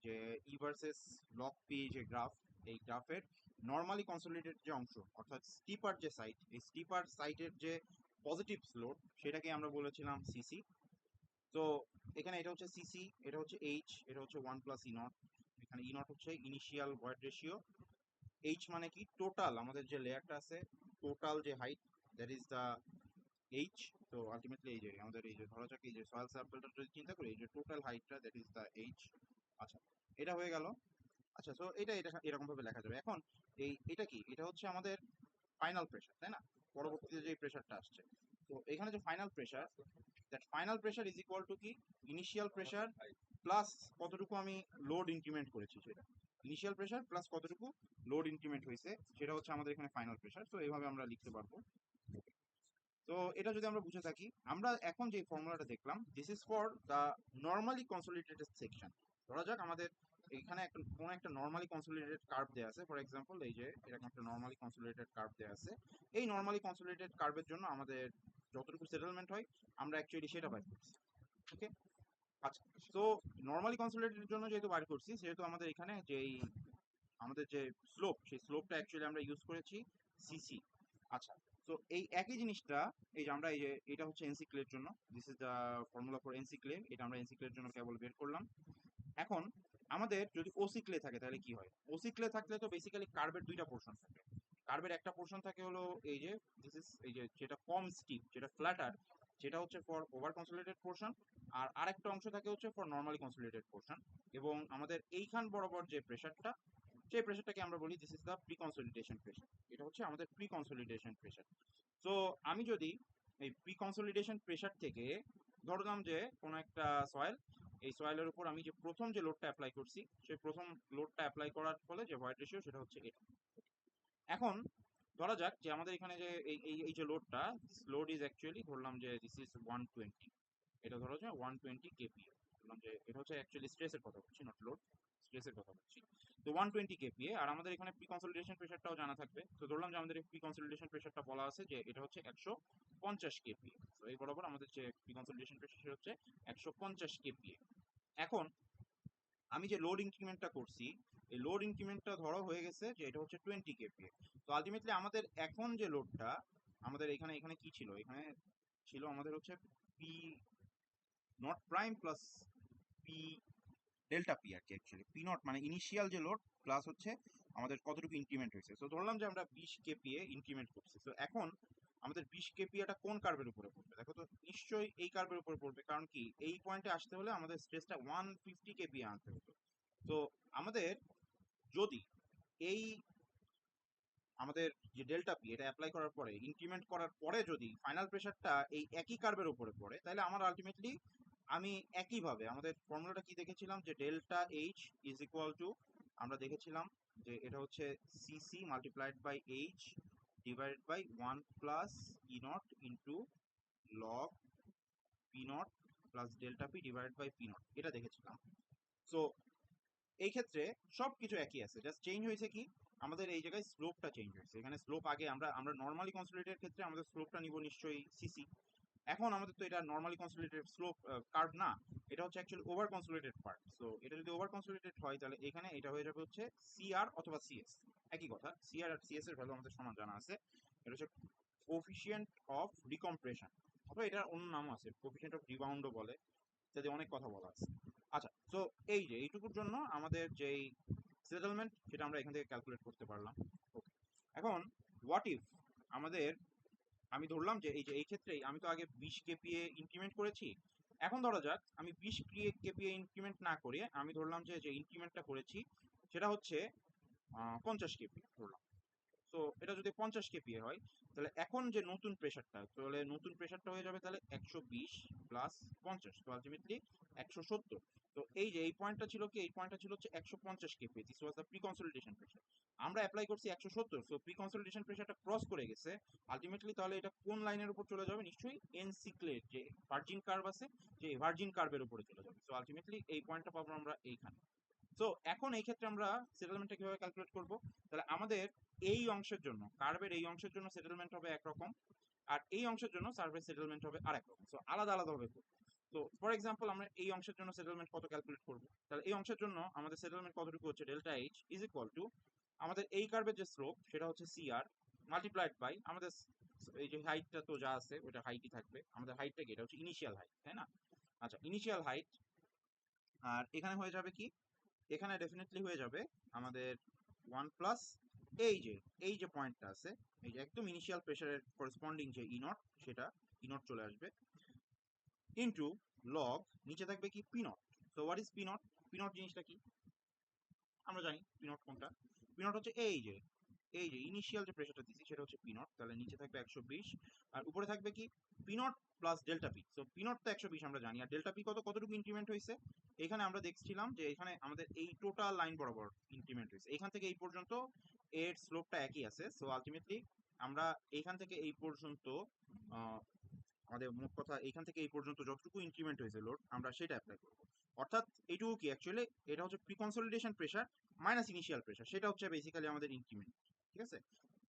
যে ই ভার্সেস লগ পি যে গ্রাফ, এই গ্রাফের নর্মালি কনসোলিডেটেড যে অংশ, অর্থাৎ স্টিপার যে সাইড, এই স্টিপার সাইডের যে পজিটিভ স্লোপ, সেটাকে আমরা বলেছিলাম সিসি। তো এখানে এটা হচ্ছে সিসি, এটা হচ্ছে এইচ, এটা হচ্ছে 1 প্লাস ই নট। এখানে ই নট হচ্ছে ইনিশিয়াল ভয়েড রেশিও, এইচ মানে কি টোটাল আমাদের যে লেয়ারটা আছে, টোটাল যে height, that is the H. তো আলটিমেটলি এই যে আমাদের এই যে ধরা যাক এই যে সয়েল স্যাম্পলটা যদি চিন্তা করি, এই যে টোটাল হাইটটা দ্যাট ইজ দ্য এইচ। আচ্ছা, এটা হয়ে গেল। আচ্ছা, তো এটা এরকম ভাবে লেখা যাবে। এখন এটা কি, এটা হচ্ছে আমাদের ফাইনাল প্রেশার, তাই না? পরবর্তীতে যে প্রেশারটা আসছে, তো এখানে যে final pressure, that final pressure is equal two কি ইনিশিয়াল প্রেসার প্লাস কতটুকু আমি লোড ইনক্রিমেন্ট করেছি সেটা, ইনিশিয়াল প্রেসার প্লাস কতটুকু লোড ইনক্রিমেন্ট হয়েছে সেটা হচ্ছে আমাদের এখানে ফাইনাল প্রেসার। তো এইভাবে আমরা লিখতে পারবো। তো এটা যদি আমরা বুঝে থাকি, আমরা এখন যে ফর্মুলাটা দেখলাম, this is for the normally consolidated section. ধরা যাক আমাদের এখানে একটা কোনো একটা নর্মালি কনসোলিডেটেড কার্ভ দেওয়া আছে, ফর এক্সাম্পল এই যে এরকম একটা নর্মালি কনসোলিডেটেড কার্ভ দেওয়া আছে। এই নর্মালি কনসোলিডেটেড কার্ভের জন্য আমাদের যতটুকু সেটেলমেন্ট হয় আমরা অ্যাকচুয়ালি সেটা বাইর করছি। ওকে, আচ্ছা। তো নর্মালি কনসোলিডেটেড জন্য যেহেতু বাইর করছি, সেহেতু আমাদের এখানে যেই আমাদের যে স্লোপ, সেই স্লোপটা অ্যাকচুয়ালি আমরা ইউজ করেছি সিসি। আচ্ছা, তো এই একই জিনিসটা এই যে আমরা এই যে এটা হচ্ছে এনসি ক্লের জন্য, this is the formula for NC clay, এটা আমরা এনসি ক্লের জন্য কেবল বের করলাম। এখন আমাদের যদি ওসি ক্লে থাকে তাহলে কি হয়? ওসি ক্লে থাকলে তো বেসিক্যালি কার্বের দুইটা পোর্শন থাকে। কার্বের একটা পোর্শন থাকে হলো এই যে দিস ইজ এই যে যেটা কম স্টিপ, যেটা ফ্ল্যাটার, যেটা হচ্ছে ফর ওভার কনসোলিডেটেড পোর্শন। আর আরেকটা অংশ থাকে হচ্ছে ফর নর্মালি কনসোলিডেটেড পোর্শন। এবং আমাদের এইখান বরাবর যে প্রেসারটা, সেই প্রেসারটাকে আমরা বলি this is the pre consolidation pressure. এটা হচ্ছে আমাদের প্রি কনসোলিডেশন প্রেসার। তো আমি যদি এই প্রি কনসোলিডেশন প্রেসার থেকে ধরলাম যে কোনো একটা সয়েল, এই সয়েলের উপর আমি যে প্রথম যে লোডটা অ্যাপ্লাই করছি, সেই প্রথম লোডটা অ্যাপ্লাই করার ফলে যে ভয়েড রেশিও সেটা হচ্ছে এটা। এখন ধরা যাক যে আমাদের এখানে যে এই যে লোডটা, লোড ইজ অ্যাকচুয়ালি ধরলাম যে দিস ইজ 120, এটা ধরো যে 120 কেপিএ, বললাম যে এটা হচ্ছে অ্যাকচুয়ালি স্ট্রেসের কথা বলছি, নট লোড, স্ট্রেসের কথা বলছি। তো 120 কেপিএ, আর আমাদের এখানে প্রি কনসোলিডেশন প্রেসারটাও জানা থাকবে। তো ধরলাম যে আমাদের প্রি কনসোলিডেশন প্রেসারটা বলা আছে যে এটা হচ্ছে 150 কেপিএ। তো এই বরাবর আমাদের যে প্রি কনসোলিডেশন প্রেসার হচ্ছে 150 কেপিএ। এখন আমি যে লোড ইনক্রিমেন্টটা করছি, এই লোড ইনক্রিমেন্টটা ধরো হয়ে গেছে যে এটা হচ্ছে 20 কেপিএ। তো আলটিমেটলি আমাদের এখন যে লোডটা আমাদের এখানে এখানে কি ছিল, এখানে ছিল আমাদের হচ্ছে p not prime plus p delta p আর কি, অ্যাকচুয়ালি পি নট মানে ইনিশিয়াল যে লোড প্লাস হচ্ছে আমাদের কতটুকু ইনক্রিমেন্ট হয়েছে। তো ধরলাম যে আমরা 20 কেপিএ ইনক্রিমেন্ট করছি। তো এখন আমাদের 20 কেপিএটা কোন কার্ভের উপরে পড়বে? দেখো তো, নিশ্চয়ই এই কার্ভের উপরে পড়বে, কারণ কি এই পয়েন্টে আসতে হলে আমাদের স্ট্রেসটা 150 কেপিএ আনতে হতো। তো আমাদের যদি এই আমাদের যে ডেল্টা পি এটা অ্যাপ্লাই করার পরে, ইনক্রিমেন্ট করার পরে যদি ফাইনাল প্রেশারটা এই একই কার্ভের উপরে পড়ে, তাহলে আমার আলটিমেটলি আমি একইভাবে আমাদের ফর্মুলাটা কি দেখেছিলাম যে delta H is equal to, আমরা দেখেছিলাম যে এটা হচ্ছে CC multiplied by H divided by 1 plus E not into log P not plus delta P divided by P not, এটা দেখেছিলাম। সো এই ক্ষেত্রে সবকিছু একই আছে, জাস্ট চেঞ্জ হয়েছে কি আমাদের এই জায়গায় স্লোপটা চেঞ্জ হয়েছে। এখানে স্লোপ আগে আমরা আমরা নর্মালি কনসোলিডেটেড ক্ষেত্রে আমাদের স্লোপটা নিব নিশ্চয়ই সিসি। এখন আমাদের তো এটা নর্মালি কনসোলিডেটেড স্লোপ কার্ভ না, এটা হচ্ছে actually over consolidated part. So এটা যদি ওভার কনসোলিডেটেড হয় তাহলে এখানে এটা হয়ে যাবে হচ্ছে সিআর অথবা সিএস, একই কথা। সিআর আর সিএস এর ভ্যালু আমাদের সমান জানা আছে। এটা হচ্ছে কোফিশিয়েন্ট অফ রিকম্প্রেশন, অথবা এটার অন্য নাম আছে, কোফিশিয়েন্ট অফ রিবাউন্ডও বলে, ইত্যাদি অনেক কথা বলা আছে। আচ্ছা, তো এই যে এইটুকুর জন্য আমাদের যেই সেটেলমেন্ট সেটা আমরা এখান থেকে ক্যালকুলেট করতে পারলাম। ওকে, এখন হোয়াট ইফ আমাদের, আমি ধরলাম যে এই যে এই ক্ষেত্রে আমি তো আগে 20 কেপিএ ইনক্রিমেন্ট করেছি, এখন ধরা যাক আমি 20 কেপিএ ইনক্রিমেন্ট না করে আমি ধরলাম যে যে ইনক্রিমেন্টটা করেছি সেটা হচ্ছে 50 কেপিএ ধরলাম। তো এটা যদি 50 কেপিএ হয়, তাহলে এখন যে নতুন প্রেসারটা, তাহলে নতুন প্রেসারটা হয়ে যাবে তাহলে 120 প্লাস 50, তো আলটিমেটলি 170। তো এই যে এই পয়েন্টটা ছিল কি, এই পয়েন্টটা ছিল হচ্ছে 150 kPa, this was the pre consolidation pressure. আমরা অ্যাপ্লাই করছি 170, সো প্রি কনসোলিডেশন প্রেসারটা ক্রস করে গেছে আলটিমেটলি। তাহলে এটা কোন লাইনের উপর চলে যাবে? নিশ্চয়ই এনসিক্লের যে ভার্জিন কার্ভ আছে, যে ভার্জিন কার্ভের উপরে চলে যাবে। সো আলটিমেটলি এই পয়েন্টটা পাবো আমরা এইখানে। তো এখন এই ক্ষেত্রে আমরা সেটেলমেন্টটা কিভাবে ক্যালকুলেট করব? তাহলে আমাদের এই অংশের জন্য, কার্ভের এই অংশের জন্য সেটেলমেন্ট হবে একরকম, আর এই অংশের জন্য সার্ভের সেটেলমেন্ট হবে আরেক রকম। সো আলাদা আলাদা ভাবে করব। তো ফর এক্সাম্পল আমরা এই অংশের জন্য সেটেলমেন্ট কত ক্যালকুলেট করব? তাহলে এই অংশের জন্য আমাদের সেটেলমেন্ট কতটুকু হচ্ছে, delta H is equal to আমাদের এই কার্ভের যে স্লোপ সেটা হচ্ছে সিআর মাল্টিপ্লাইড বাই আমাদের এই যে হাইটটা তো যা আছে ওটা হাইটই থাকবে। আমাদের হাইটটা কি, এটা হচ্ছে ইনিশিয়াল হাইট, তাই না? আচ্ছা, ইনিশিয়াল হাইট। আর এখানে হয়ে যাবে কি, এখানে ডেফিনেটলি হয়ে যাবে আমাদের 1 প্লাস এই যে পয়েন্টটা আছে, এই যে একদম ইনিশিয়াল প্রেসারের করেসপন্ডিং যে ই নট, সেটা ই নট চলে আসবে ইনটু লগ, নিচে থাকবে কি P not. So what is P not? P not জিনিসটা কি আমরা জানি, পি নট কোনটা? পি নট হচ্ছে এই যে এই যে ইনিশিয়াল যে প্রেশারটা দিছি সেটা হচ্ছে পি নট, তাহলে নিচে থাকবে 120 আর উপরে থাকবে কি P not plus delta P. So P not তো 120 আমরা জানি, আর ডেল্টা পি কতটুকু ইনক্রিমেন্ট হয়েছে এখানে আমরা দেখছিলাম যে এখানে আমাদের এই টোটাল লাইন বরাবর ইনক্রিমেন্ট হয়েছে, এখান থেকে এই পর্যন্ত এর স্লোপটা একই আছে। সো আলটিমেটলি আমরা এইখান থেকে এই পর্যন্ত আহ, আমাদের মোট কথা এইখান থেকে এই পর্যন্ত যতটুকু ইনক্রিমেন্ট হয়েছে লোড আমরা সেটা অ্যাপ্লাই করব। অর্থাৎ এইটুকু কি অ্যাকচুয়ালি এটা হচ্ছে pre consolidation pressure minus initial pressure, সেটা হচ্ছে বেসিক্যালি আমাদের ইনক্রিমেন্ট। ঠিক আছে,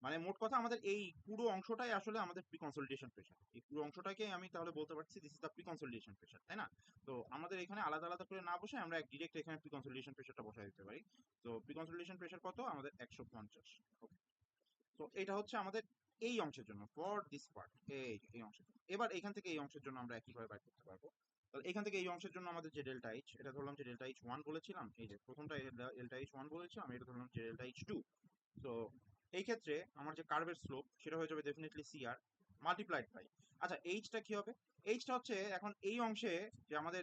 মানে মোট কথা আমাদের এই পুরো অংশটাই আসলে আমাদের প্রি কনসলিডেশন প্রেশার। এই পুরো অংশটাকে আমি তাহলে বলতে পারছি this is the pre consolidation pressure, তাই না? তো আমাদের এখানে আলাদা আলাদা করে না বসে আমরা ডিরেক্ট এখানে প্রি কনসলিডেশন প্রেশারটা বসাই দিতে পারি। তো প্রি কনসলিডেশন প্রেশার কত আমাদের 150। তো এটা হচ্ছে আমাদের এই অংশের জন্য ফর দিস পার্ট, এই অংশের জন্য। এবার এখান থেকে এই অংশের জন্য আমরা একইভাবে বাইর করতে পারবো। তাহলে এখান থেকে এই অংশের জন্য আমাদের যে ডেল্টা এইচ, এটা ধরলাম যে ডেল্টা এইচ 1 বলেছিলাম, এই যে প্রথমটা ডেল্টা এইচ 1 বলেছিলাম, এটা ধরলাম যে ডেল্টা এইচ 2। তো এই ক্ষেত্রে আমার যে কার্ভের স্লোপ সেটা হয়ে যাবে ডেফিনেটলি সিআর মাল্টিপ্লাইড বাই, আচ্ছা এইচটা কি হবে? এইচটা হচ্ছে এখন এই অংশে যে আমাদের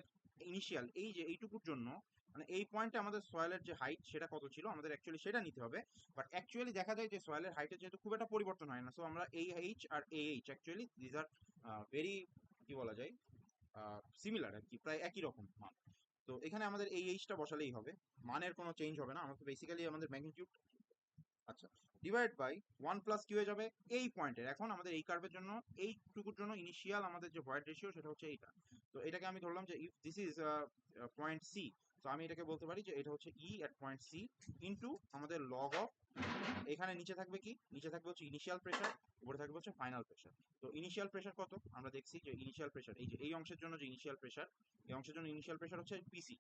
ইনিশিয়াল এই যে এইটুকুর জন্য মানে এই পয়েন্টে আমাদের সয়েলের যে হাইট সেটা কত ছিল আমাদের অ্যাকচুয়ালি সেটা নিতে হবে। বাট অ্যাকচুয়ালি দেখা যায় যে সয়েলের হাইটের যেহেতু খুব একটা পরিবর্তন হয় না, সো আমরা এই এইচ আর এই H actually these are very কি বলা যায় সিমিলার আর কি, প্রায় একই রকম মান। তো এখানে আমাদের এই এইচটা বসালেই হবে, মানের কোনো চেঞ্জ হবে না, আমাদের বেসিক্যালি আমাদের ম্যাগনিটিউড। আচ্ছা, ডিভাইড বাই 1 প্লাস কি হয়ে যাবে এই পয়েন্টের, এখন আমাদের এই কার্ভের জন্য এইটুকুর জন্য ইনিশিয়াল আমাদের যে ভয়েড রেশিও সেটা হচ্ছে এইটা। তো এটাকে আমি ধরলাম যে if this is point C, তো আমি এটাকে বলতে পারি যে এটা হচ্ছে E at point C into আমাদের লগ অফ, এখানে নিচে থাকবে কি, নিচে থাকবে হচ্ছে ইনিশিয়াল প্রেশার, উপরে থাকবে হচ্ছে ফাইনাল প্রেশার। তো ইনিশিয়াল প্রেশার কত আমরা দেখছি যে ইনিশিয়াল প্রেশার এই যে এই অংশের জন্য যে ইনিশিয়াল প্রেশার, এই অংশের জন্য ইনিশিয়াল প্রেশার হচ্ছে পিসি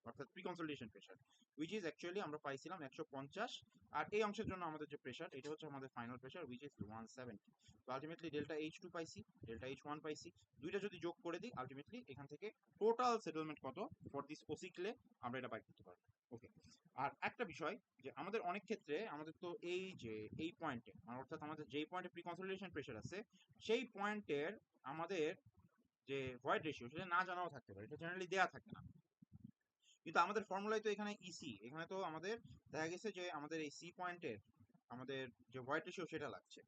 অর্থাৎ pre consolidation pressure, which is actually আমরা পাইছিলাম 150। আর এই অংশের জন্য আমাদের যে প্রেশার এটা হচ্ছে আমাদের ফাইনাল প্রেশার উইচ ইজ 170। তো আলটিমেটলি ডেল্টা এইচ 2 পাইছি, ডেল্টা এইচ 1 পাইছি, দুইটা যদি যোগ করে দিই আলটিমেটলি এখান থেকে টোটাল সেটেলমেন্ট কত ফর দিস ওসি ক্লে আমরা এটা বাইর করতে পারবো। ওকে, আর একটা বিষয় যে আমাদের অনেক ক্ষেত্রে আমাদের তো এই যে এই পয়েন্টে অর্থাৎ আমাদের যেই পয়েন্টে প্রি কনসলিডেশন প্রেশার আছে সেই পয়েন্টের আমাদের যে ভয়েড রেশিও সেটা না জানাও থাকতে পারে, এটা জেনারেলি দেয়া থাকে না। কিন্তু আমাদের ফর্মুলায় তো এখানে ইসি, এখানে তো আমাদের দেখা গেছে যে আমাদের এই সি পয়েন্টের আমাদের যে ভয়েড রেশিও সেটা লাগছে।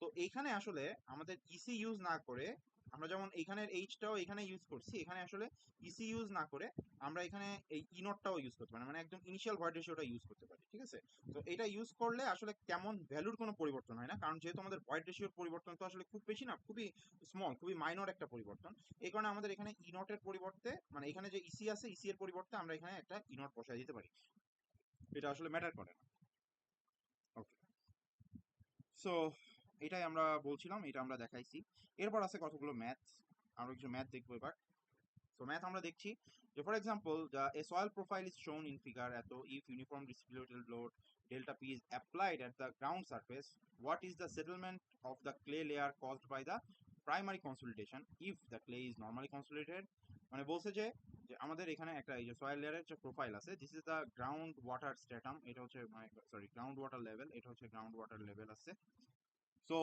তো এইখানে আসলে আমাদের ইসি ইউজ না করে আমরা যেমন এইখানের এইচটাও এখানে ইউজ করছি, এখানে আসলে ইসি ইউজ না করে আমরা এখানে এই ই নটটাও ইউজ করতে পারি, মানে একদম ইনিশিয়াল ভয়েড রেশিওটা ইউজ করতে পারি। ঠিক আছে, তো এটা ইউজ করলে আসলে তেমন ভ্যালুর কোনো পরিবর্তন হয় না, কারণ যেহেতু আমাদের ভয়েড রেশিওর পরিবর্তন তো আসলে খুব বেশি না, খুবই স্মল, খুবই মাইনর একটা পরিবর্তন। এই কারণে আমাদের এখানে ই নটের পরিবর্তে মানে এখানে যে ইসি আছে ইসি এর পরিবর্তে আমরা এখানে একটা ই নট বসাই দিতে পারি, এটা আসলে ম্যাটার করে না। ওকে, সো এটাই আমরা বলছিলাম, এটা আমরা দেখাইছি। এরপর আছে কতগুলো ম্যাথ, আরো কিছু ম্যাথ দেখবো এবার। So math আমরা দেখছি যে for example a soil profile is shown in figure এত, if uniform distributed load delta P is applied at the ground surface, what is the settlement of the clay layer caused by the primary consolidation if the clay is normally consolidated? মানে বলছে যে যে আমাদের এখানে একটা এই যে soil লেয়ারের যে প্রোফাইল আছে, this is the ground water stratum, এটা হচ্ছে মানে সরি গ্রাউন্ড ওয়াটার লেভেল, এটা হচ্ছে গ্রাউন্ড ওয়াটার লেভেল আছে। সো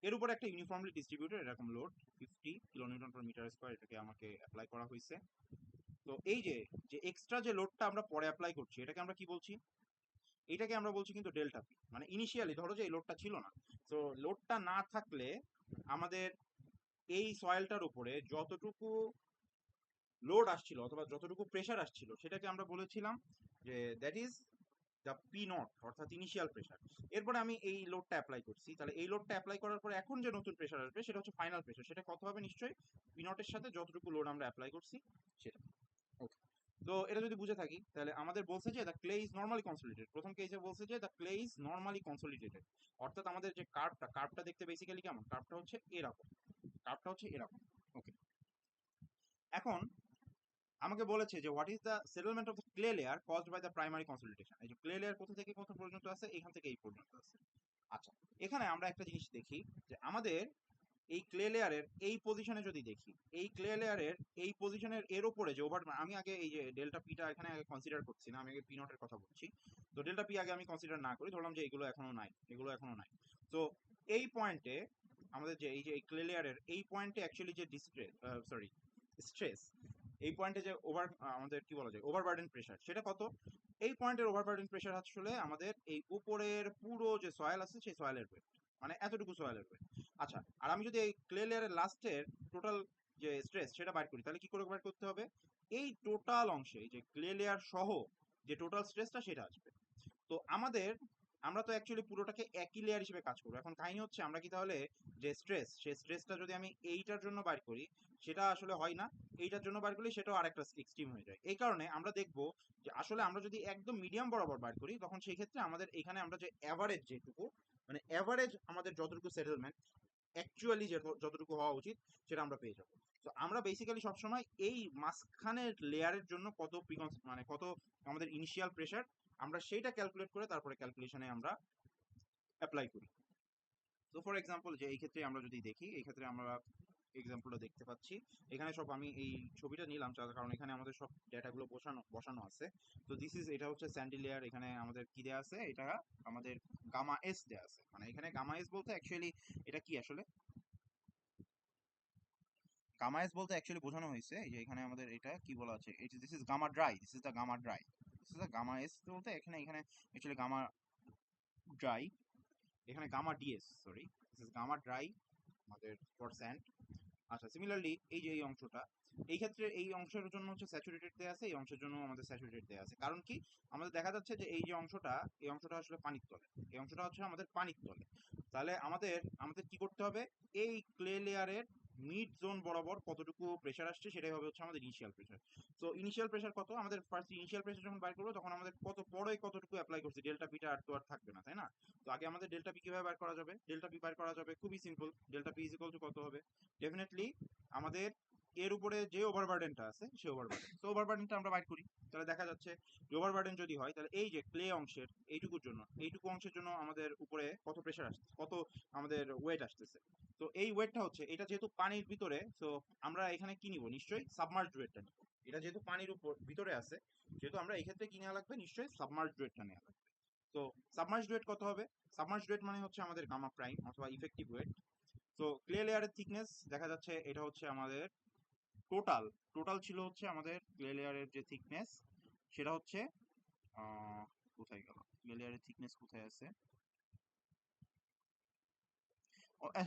এর উপরে একটা ইউনিফর্মলি ডিস্ট্রিবিউটেড এরকম load 50 kilonewton per metre square এটাকে আমাকে অ্যাপ্লাই করা হয়েছে। তো এই যে যে এক্সট্রা যে লোডটা আমরা পরে অ্যাপ্লাই করছি এটাকে আমরা কি বলছি, এটাকে আমরা বলছি কিন্তু ডেল্টা পি। মানে ইনিশিয়ালি ধরো যে এই লোডটা ছিল না, তো লোডটা না থাকলে আমাদের এই সয়েলটার উপরে যতটুকু লোড আসছিল অথবা যতটুকু প্রেশার আসছিল সেটাকে আমরা বলেছিলাম যে that is the P not অর্থাৎ ইনিশিয়াল প্রেশার। এরপরে আমি এই লোডটা অ্যাপ্লাই করছি, তাহলে এই লোডটা অ্যাপ্লাই করার পরে এখন যে নতুন প্রেশার আসবে সেটা হচ্ছে ফাইনাল প্রেশার, সেটা কত হবে নিশ্চয়ই পি নটের সাথে যতটুকু লোড আমরা অ্যাপ্লাই করছি সেটা। ওকে, তো এটা যদি বুঝে থাকি তাহলে আমাদের বলছে যে the clay is normally consolidated, প্রথম কেসে বলছে যে the clay is normally consolidated, অর্থাৎ আমাদের যে কার্ভটা দেখতে বেসিক্যালি কেমন, কার্ভটা হচ্ছে এরকম, কার্ভটা হচ্ছে এরকম। ওকে, এখন আমাকে বলেছে যে what is the settlement of the clay layer caused by the primary consolidation, এই যে ক্লে লেয়ার কোথা থেকে কোথা পর্যন্ত আছে, এখান থেকে এই পর্যন্ত আছে। আচ্ছা, এখানে আমরা একটা জিনিস দেখি যে আমাদের এই ক্লে লেয়ারের এই পজিশনে যদি দেখি, এই ক্লে লেয়ারের এই পজিশনের এর উপরে যে ওভার, আমি আগে এই যে ডেল্টা পিটা এখানে আগে কনসিডার করছি না, আমি আগে পি নটের কথা বলছি। তো ডেল্টা পি আগে আমি কনসিডার না করি, ধরলাম যে এগুলো এখনো নাই, এগুলো এখনো নাই। তো এই পয়েন্টে আমাদের যে এই যে এই ক্লে লেয়ারের এই পয়েন্টে অ্যাকচুয়ালি যে স্ট্রেস, এই পয়েন্টে যে ওভার আমাদের কি বলা যায় ওভারবার্ডেন প্রেশার সেটা কত, এই পয়েন্টের ওভারবার্ডেন প্রেশার আসলে আমাদের এই উপরের পুরো যে সয়েল আছে সেই সয়েলের ওয়েট, মানে এতটুকু সয়েলের ওয়েট। আচ্ছা, আর আমি যদি এই ক্লে লেয়ারের লাস্টের টোটাল যে স্ট্রেস সেটা বাইর করি, তাহলে কি করে বাইর করতে হবে? এই টোটাল অংশে যে ক্লে লেয়ার সহ যে টোটাল স্ট্রেসটা সেটা আসবে। তো আমরা তো অ্যাকচুয়ালি পুরোটাকে একই লেয়ার হিসেবে কাজ করবো। এখন কাহিনী হচ্ছে আমরা কি তাহলে যে স্ট্রেস, সেই স্ট্রেসটা যদি আমি এইটার জন্য বাইর করি সেটা আসলে হয় না, এইটার জন্য বাইর করলে সেটাও আরেকটা এক্সট্রিম হয়ে যায়। এই কারণে আমরা দেখবো যে আসলে আমরা যদি একদম মিডিয়াম বরাবর বাইর করি তখন সেই ক্ষেত্রে আমাদের এখানে আমরা যে অ্যাভারেজ যেটুকু, মানে অ্যাভারেজ আমাদের যতটুকু সেটেলমেন্ট অ্যাকচুয়ালি যতটুকু হওয়া উচিত সেটা আমরা পেয়ে যাবো। তো আমরা বেসিক্যালি সবসময় এই মাঝখানের লেয়ারের জন্য কত মানে কত আমাদের ইনিশিয়াল প্রেশার, আমরা সেইটা ক্যালকুলেট করে তারপরে ক্যালকুলেশনে আমরা অ্যাপ্লাই করি। তো ফর এক্সাম্পল যে এই ক্ষেত্রে আমরা যদি দেখি, এই ক্ষেত্রে আমরা এক্সাম্পলটা দেখতে পাচ্ছি। এখানে সব আমি এই ছবিটা নিলাম কারণ এখানে আমাদের সব ডেটাগুলো বসানো বসানো আছে। তো এটা হচ্ছে স্যান্ডি লেয়ার। এখানে আমাদের কি দেয়া আছে? এটা আমাদের গামা এস দেয়া আছে। মানে এখানে গামা এস বলতে অ্যাকচুয়ালি এটা কি আসলে? গামা এস বলতে অ্যাকচুয়ালি বোঝানো হয়েছে এই যে এখানে আমাদের এটা কি বলা আছে, this is gamma dry, this is the gamma dry, this is the gamma S বলতে এখানে এখানে অ্যাকচুয়ালি গামা ড্রাই, এখানে gamma DS, sorry, this is gamma dry আমাদের ফর স্যান্ড। আচ্ছা, সিমিলারলি এই যে এই অংশটা, এই ক্ষেত্রে এই অংশের জন্য হচ্ছে স্যাচুরেটেড দেয়া আছে, এই অংশের জন্য আমাদের স্যাচুরেটেড দেয়া আছে। কারণ কি? আমাদের দেখা যাচ্ছে যে এই যে অংশটা, এই অংশটা আসলে পানির তলে, এই অংশটা হচ্ছে আমাদের পানির তলে। তাহলে আমাদের আমাদের কি করতে হবে? এই ক্লে লেয়ারের মিড জোন বরাবর কতটুকু প্রেশার আসছে সেটাই হবে হচ্ছে আমাদের ইনিশিয়াল প্রেশার। তো ইনিশিয়াল প্রেশার কত? আমাদের ফার্স্ট ইনিশিয়াল প্রেশার যখন বাইর করবো তখন আমাদের কত পরে কতটুকু অ্যাপ্লাই করছে, ডেল্টা পিটা আর তো আর থাকবে না, তাই না? তো আগে আমাদের ডেল্টা পি কিভাবে বার করা যাবে? ডেল্টা পি বার করা যাবে খুবই simple. Delta P is equal two কত হবে? ডেফিনেটলি আমাদের এর উপরে যে ওভারবার্ডেনটা আছে সেই ওভারবার্ডেন, তো ওভারবার্ডেনটা আমরা বাইর করি। তাহলে দেখা যাচ্ছে যে ওভারবার্ডেন যদি হয় তাহলে এই যে ক্লে অংশের এইটুকুর জন্য, এইটুকু অংশের জন্য আমাদের উপরে কত প্রেশার আসছে, কত আমাদের ওয়েট আসতেছে। তো এই ওয়েটটা হচ্ছে, এটা যেহেতু পানির ভিতরে, তো আমরা এখানে কি নিব? নিশ্চয়ই সাবমার্জড ওয়েটটা নিব। এটা যেহেতু পানির উপর ভিতরে আছে, যেহেতু আমরা এই ক্ষেত্রে কি নেওয়া লাগবে? নিশ্চয়ই সাবমার্জড ওয়েটটা নেওয়া লাগবে। তো সাবমার্জড ওয়েট কত হবে? সাবমার্জড ওয়েট মানে হচ্ছে আমাদের গামা প্রাইম অথবা ইফেক্টিভ ওয়েট। তো ক্লে লেয়ারের থিকনেস দেখা যাচ্ছে এটা হচ্ছে আমাদের টোটাল, ছিল হচ্ছে আমাদের ক্লে লেয়ারের যে থিকনেস সেটা হচ্ছে কোথায় গেল? ক্লে লেয়ারের থিকনেস কোথায় আছে?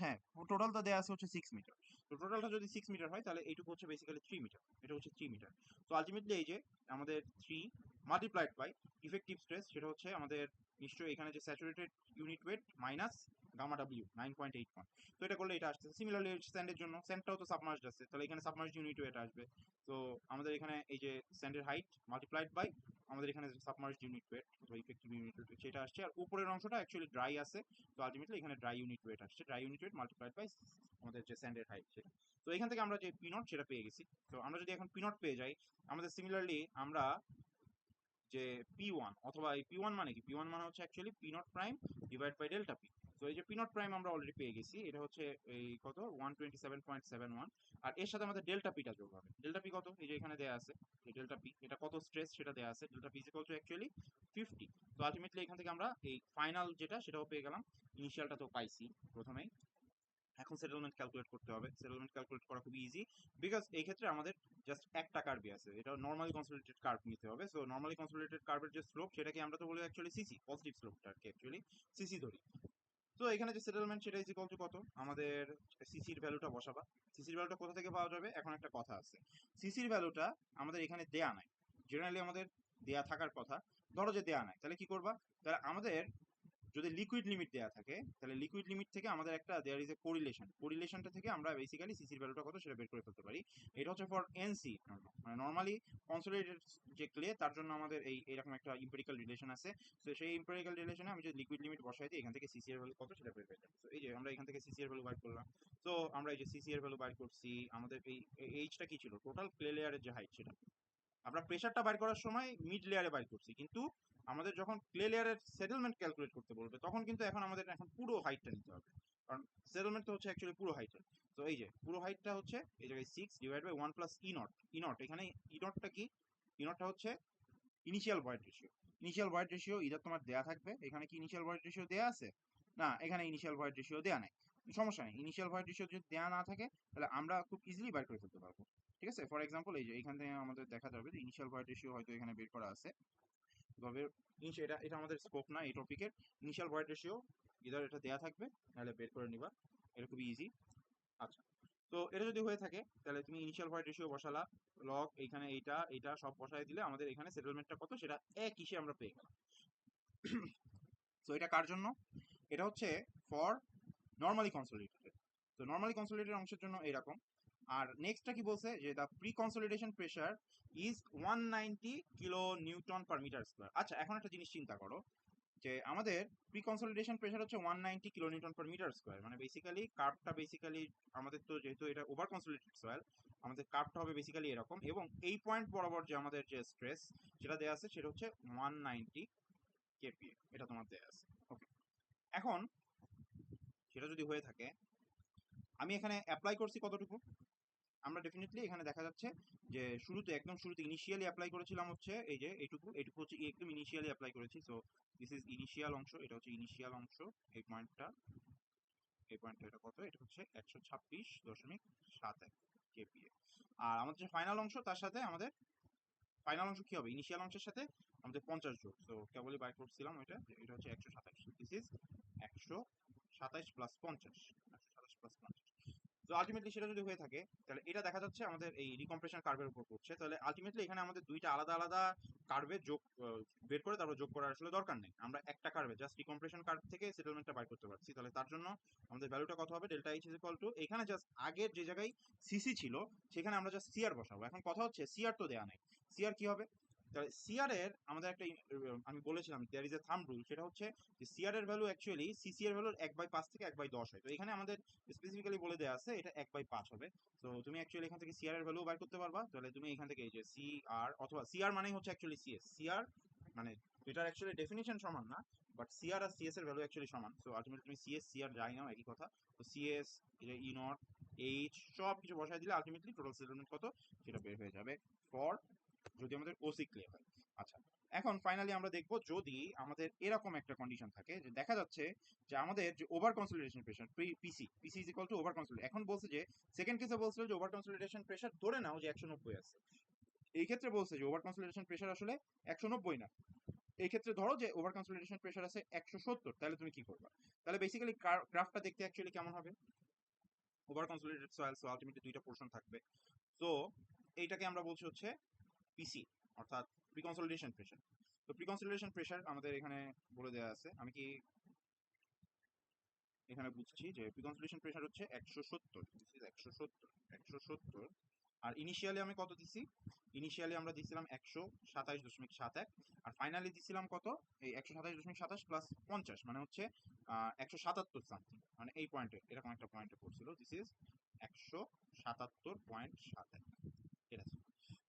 হ্যাঁ, টোটালটা দেয়া আছে হচ্ছে 6 মিটার। তো টোটালটা যদি 6 মিটার হয় তাহলে এইটুকু হচ্ছে বেসিক্যালি 3 মিটার। এটা হচ্ছে 3 মিটার। তো আলটিমেটলি এই যে আমাদের 3 মাল্টিপ্লাইড বাই ইফেক্টিভ স্ট্রেস, সেটা হচ্ছে আমাদের নিশ্চয়ই এখানে যে saturated unit weight minus gamma W 9.81। তো এটা করলে এটা আসছে। সিমিলারলি স্যান্ডের জন্য, স্যান্ডটাও তো সাবমার্জড আছে, তাহলে এখানে সাবমার্জড ইউনিট ওয়েট আসবে। তো আমাদের এখানে এই যে স্যান্ডের হাইট মাল্টিপ্লাইড বাই আমাদের এখানে সাবমার্জড ইউনিট ওয়েট অথবা ইফেক্টিভ ইউনিট ওয়েট সেটা আসছে। আর উপরের অংশটা অ্যাকচুয়ালি ড্রাই আছে, তো আলটিমেটলি এখানে ড্রাই ইউনিট ওয়েট আসছে, dry unit weight multiplied by আমাদের যে স্যান্ডের হাইট সেটা। তো এখান থেকে আমরা যে পি নট সেটা পেয়ে গেছি। তো আমরা যদি এখন পি নট পেয়ে যাই, আমাদের সিমিলারলি আমরা যে পি ওয়ান, অথবা এই পি ওয়ান মানে কি? পি ওয়ান মানে হচ্ছে actually P not prime divide by delta P. তো এই যে পি নট প্রাইম আমরা অলরেডি পেয়ে গেছি, এটা হচ্ছে এই কত 127.71। আর এর সাথে আমাদের ডেল্টা পিটা যোগ হবে। ডেল্টা পি কত? এই যে এখানে দেয়া আছে এই ডেল্টা পি, এটা কত স্ট্রেস সেটা দেয়া আছে। Delta P is equal two actually 50। তো আলটিমেটলি এখান থেকে আমরা এই ফাইনাল যেটা সেটাও পেয়ে গেলাম। ইনিশিয়ালটা তো পাইছি প্রথমেই। এখন সেটেলমেন্ট ক্যালকুলেট করতে হবে। সেটেলমেন্ট ক্যালকুলেট করা খুবই ইজি, বিকজ এই ক্ষেত্রে আমাদের জাস্ট একটা কার্ভই আছে, এটা নর্মালি কনসোলিডেটেড কার্ভ নিতে হবে। সো নর্মালি কনসোলিডেটেড কার্ভের যে স্লোপ সেটাকে আমরা তো বলি অ্যাকচুয়ালি সিসি, পজিটিভ স্লোপটা আর কি অ্যাকচুয়ালি সিসি ধরি। তো এখানে যে সেটেলমেন্ট সেটা ইজ ইকুয়াল টু কত? আমাদের সিসির ভ্যালুটা বসাবা। সিসির ভ্যালুটা কোথা থেকে পাওয়া যাবে? এখন একটা কথা আছে, সিসির ভ্যালুটা আমাদের এখানে দেয়া নাই, জেনারেলি আমাদের দেয়া থাকার কথা। ধরো যে দেয়া নাই, তাহলে কি করবা? তাহলে আমাদের যদি লিকুইড লিমিট দেওয়া থাকে, তাহলে লিকুইড লিমিট থেকে আমাদের একটা দেয়ার ইজ এ কোরিলেশন, কোরিলেশনটা থেকে আমরা বেসিক্যালি সিসির ভ্যালুটা কত সেটা বের করে ফেলতে পারি। এটা হচ্ছে ফর এনসি, মানে নর্মালি কনসোলিডেটেড যে ক্লে তার জন্য আমাদের এই এরকম একটা ইম্পেরিক্যাল রিলেশন আছে। তো সেই ইম্পেরিক্যাল রিলেশনে আমি যদি লিকুইড লিমিট বসাই দিই, এখান থেকে সিসি এর ভ্যালু কত সেটা বের হয়ে যাবে। তো এই যে আমরা এখান থেকে সিসি এর ভ্যালু বাইর করলাম। তো আমরা এই যে সিসি এর ভ্যালু বাইর করছি, আমাদের এই এইচটা কি ছিল? টোটাল ক্লে লেয়ারের যে হাইট সেটা। আমরা প্রেশারটা বাইর করার সময় মিড লেয়ারে বাইর করছি, কিন্তু আমাদের যখন ক্লে লেয়ারের সেটেলমেন্ট ক্যালকুলেট করতে বলবে তখন কিন্তু এখন পুরো হাইটটা নিতে হবে, কারণ সেটেলমেন্ট তো হচ্ছে অ্যাকচুয়ালি পুরো হাইটের। তো এই যে পুরো হাইটটা হচ্ছে এই জায়গায় 6 divide by 1 plus E not. E not এখানে ই নটটা কি? ই নটটা হচ্ছে initial void ratio. Initial void ratio either তোমার দেয়া থাকবে, এখানে কি ইনিশিয়াল ভয়েড রেশিও দেয়া আছে? না, এখানে ইনিশিয়াল ভয়েড রেশিও দেয়া নাই। সমস্যা নেই, ইনিশিয়াল ভয়েড রেশিও যদি দেয়া না থাকে তাহলে আমরা খুব ইজিলি বের করে ফেলতে পারবো। ঠিক আছে, ফর এক্সাম্পল এই যে এখান থেকে আমাদের দেখা যাবে যে ইনিশিয়াল ভয়েড রেশিও হয়তো এখানে বের করা আছে। তবে এটা এটা আমাদের স্কোপ না এই টপিকের। ইনিশিয়াল ভয়েড রেশিও ইদার এটা দেয়া থাকবে, নাহলে বের করে নিবা, এটা খুবই ইজি। আচ্ছা, তো এটা যদি হয়ে থাকে তাহলে তুমি ইনিশিয়াল ভয়েড রেশিও বসালা, লগ এইখানে এইটা এইটা সব বসায় দিলে আমাদের এখানে সেটেলমেন্টটা কত সেটা এক হিসেবে আমরা পেয়ে গেলাম। তো এটা কার জন্য? এটা হচ্ছে ফর নর্মালি কনসোলিডেটেড। তো নর্মালি কনসোলিডেটেড অংশের জন্য এরকম। আর নেক্সটটা কি বলছে যে the pre consolidation pressure is 190 kilo newton per metre square. আচ্ছা, এখন একটা জিনিস চিন্তা করো যে আমাদের প্রি কনসোলিডেশন প্রেশার হচ্ছে 190 kilo newton per metre square, মানে বেসিক্যালি কার্ভটা বেসিক্যালি আমাদের, তো যেহেতু এটা ওভার কনসোলিডেটেড সয়েল, আমাদের কার্ভটা হবে বেসিক্যালি এরকম, এবং এই পয়েন্ট বরাবর যে আমাদের যে স্ট্রেস যেটা দেওয়া আছে সেটা হচ্ছে 190 কেপিএ, এটা তোমার দেওয়া আছে। ওকে, এখন সেটা যদি হয়ে থাকে, আমি এখানে অ্যাপ্লাই করছি কতটুকু? আমরা ডেফিনেটলি এখানে দেখা যাচ্ছে যে শুরুতে, একদম শুরুতে ইনিশিয়ালি অ্যাপ্লাই করেছিলাম হচ্ছে এই যে এইটুকু, এইটুকু হচ্ছে একদম ইনিশিয়ালি অ্যাপ্লাই করেছি। সো দিস ইজ ইনিশিয়াল অংশ, এটা হচ্ছে ইনিশিয়াল অংশ, এই পয়েন্টটা, এই পয়েন্টটা এটা কত? এটা হচ্ছে 126.71 কেপিএ। আর আমাদের যে ফাইনাল অংশ, তার সাথে আমাদের ফাইনাল অংশ কি হবে? ইনিশিয়াল অংশের সাথে আমাদের 50 যোগ। তো কেবলই বাই করছিলাম ওইটা, এটা হচ্ছে 127। This is 127 plus 50, 127 plus 50। তো আলটিমেটলি সেটা যদি হয়ে থাকে তাহলে এটা দেখা যাচ্ছে আমাদের এই রিকম্প্রেশন কার্ভের উপর পড়ছে। তাহলে আলটিমেটলি এখানে আমাদের দুইটা আলাদা আলাদা কার্ভে যোগ বের করে তারপর যোগ করার আসলে দরকার নেই, আমরা একটা কার্ভে জাস্ট রিকম্প্রেশন কার্ভ থেকে সেটেলমেন্টটা বাই করতে পারছি। তাহলে তার জন্য আমাদের ভ্যালুটা কত হবে? Delta H is equal two, এখানে জাস্ট আগের যে জায়গায় সিসি ছিল সেখানে আমরা জাস্ট সিআর বসাবো। এখন কথা হচ্ছে সিআর তো দেওয়া নেই, সিআর কি হবে? তাহলে সিআর এর আমাদের একটা আমি বলেছিলাম there is a thumb rule, সেটা হচ্ছে যে সিআর এর ভ্যালু অ্যাকচুয়ালি সিসি এর ভ্যালু 1/5 থেকে 1/10 হয়। তো এখানে আমাদের স্পেসিফিক্যালি বলে দেওয়া আছে এটা 1/5 হবে। তো তুমি অ্যাকচুয়ালি এখান থেকে সিআর এর ভ্যালু বার করতে পারবা। তাহলে তুমি এখান থেকে এই যে সিআর, অথবা সিআর মানে হচ্ছে অ্যাকচুয়ালি সিএস, সিআর মানে এটার অ্যাকচুয়ালি ডেফিনিশন সমান না, বাট সিআর আর সিএস এর ভ্যালু অ্যাকচুয়ালি সমান। সো আলটিমেটলি তুমি সিএস সিআর যাই নাও একই কথা। তো সিএস, ই নট, এইচ সব কিছু বসায় দিলে আলটিমেটলি টোটাল সেটেলমেন্ট কত সেটা বের হয়ে যাবে, ফর যদি আমাদের ওসি ক্লিয়ার হয়। আচ্ছা, এখন ফাইনালি আমরা দেখব যদি আমাদের এরকম একটা কন্ডিশন থাকে যে দেখা যাচ্ছে যে আমাদের যে over consolidation pressure PC, PC is equal to over consolidated. এখন বলছে যে সেকেন্ড কেসে বলছিল যে ওভার কনসোলিডেশন প্রেশার ধরে নাও যে 190 আছে, এই ক্ষেত্রে বলছে যে ওভার কনসোলিডেশন প্রেশার আসলে 190 না, এই ক্ষেত্রে ধরো যে ওভার কনসোলিডেশন প্রেশার আছে 170, তাহলে তুমি কি করবা? তাহলে বেসিক্যালি গ্রাফটা দেখতে অ্যাকচুয়ালি কেমন হবে? Over consolidated soil, so ultimately দুইটা পোর্শন থাকবে। তো এইটাকে আমরা বলছি হচ্ছে পিসি, অর্থাৎ প্রিকনসোলিডেশন প্রেশার। তো প্রিকনসোলিডেশন প্রেশার আমাদের এখানে বলে দেওয়া আছে, আমি কি এখানে বুঝছি যে প্রিকনসোলিডেশন প্রেশার হচ্ছে 170, 170, 170। আর ইনিশিয়ালি আমি কত দিছি? ইনিশিয়ালি আমরা দিছিলাম 127.71, আর ফাইনালি দিছিলাম কত? এই 127.27 প্লাস 50 মানে হচ্ছে 177 সামথিং, মানে এই পয়েন্টে এরকম একটা পয়েন্টে পড়ছিল। দিস ইজ 177.71, ঠিক আছে।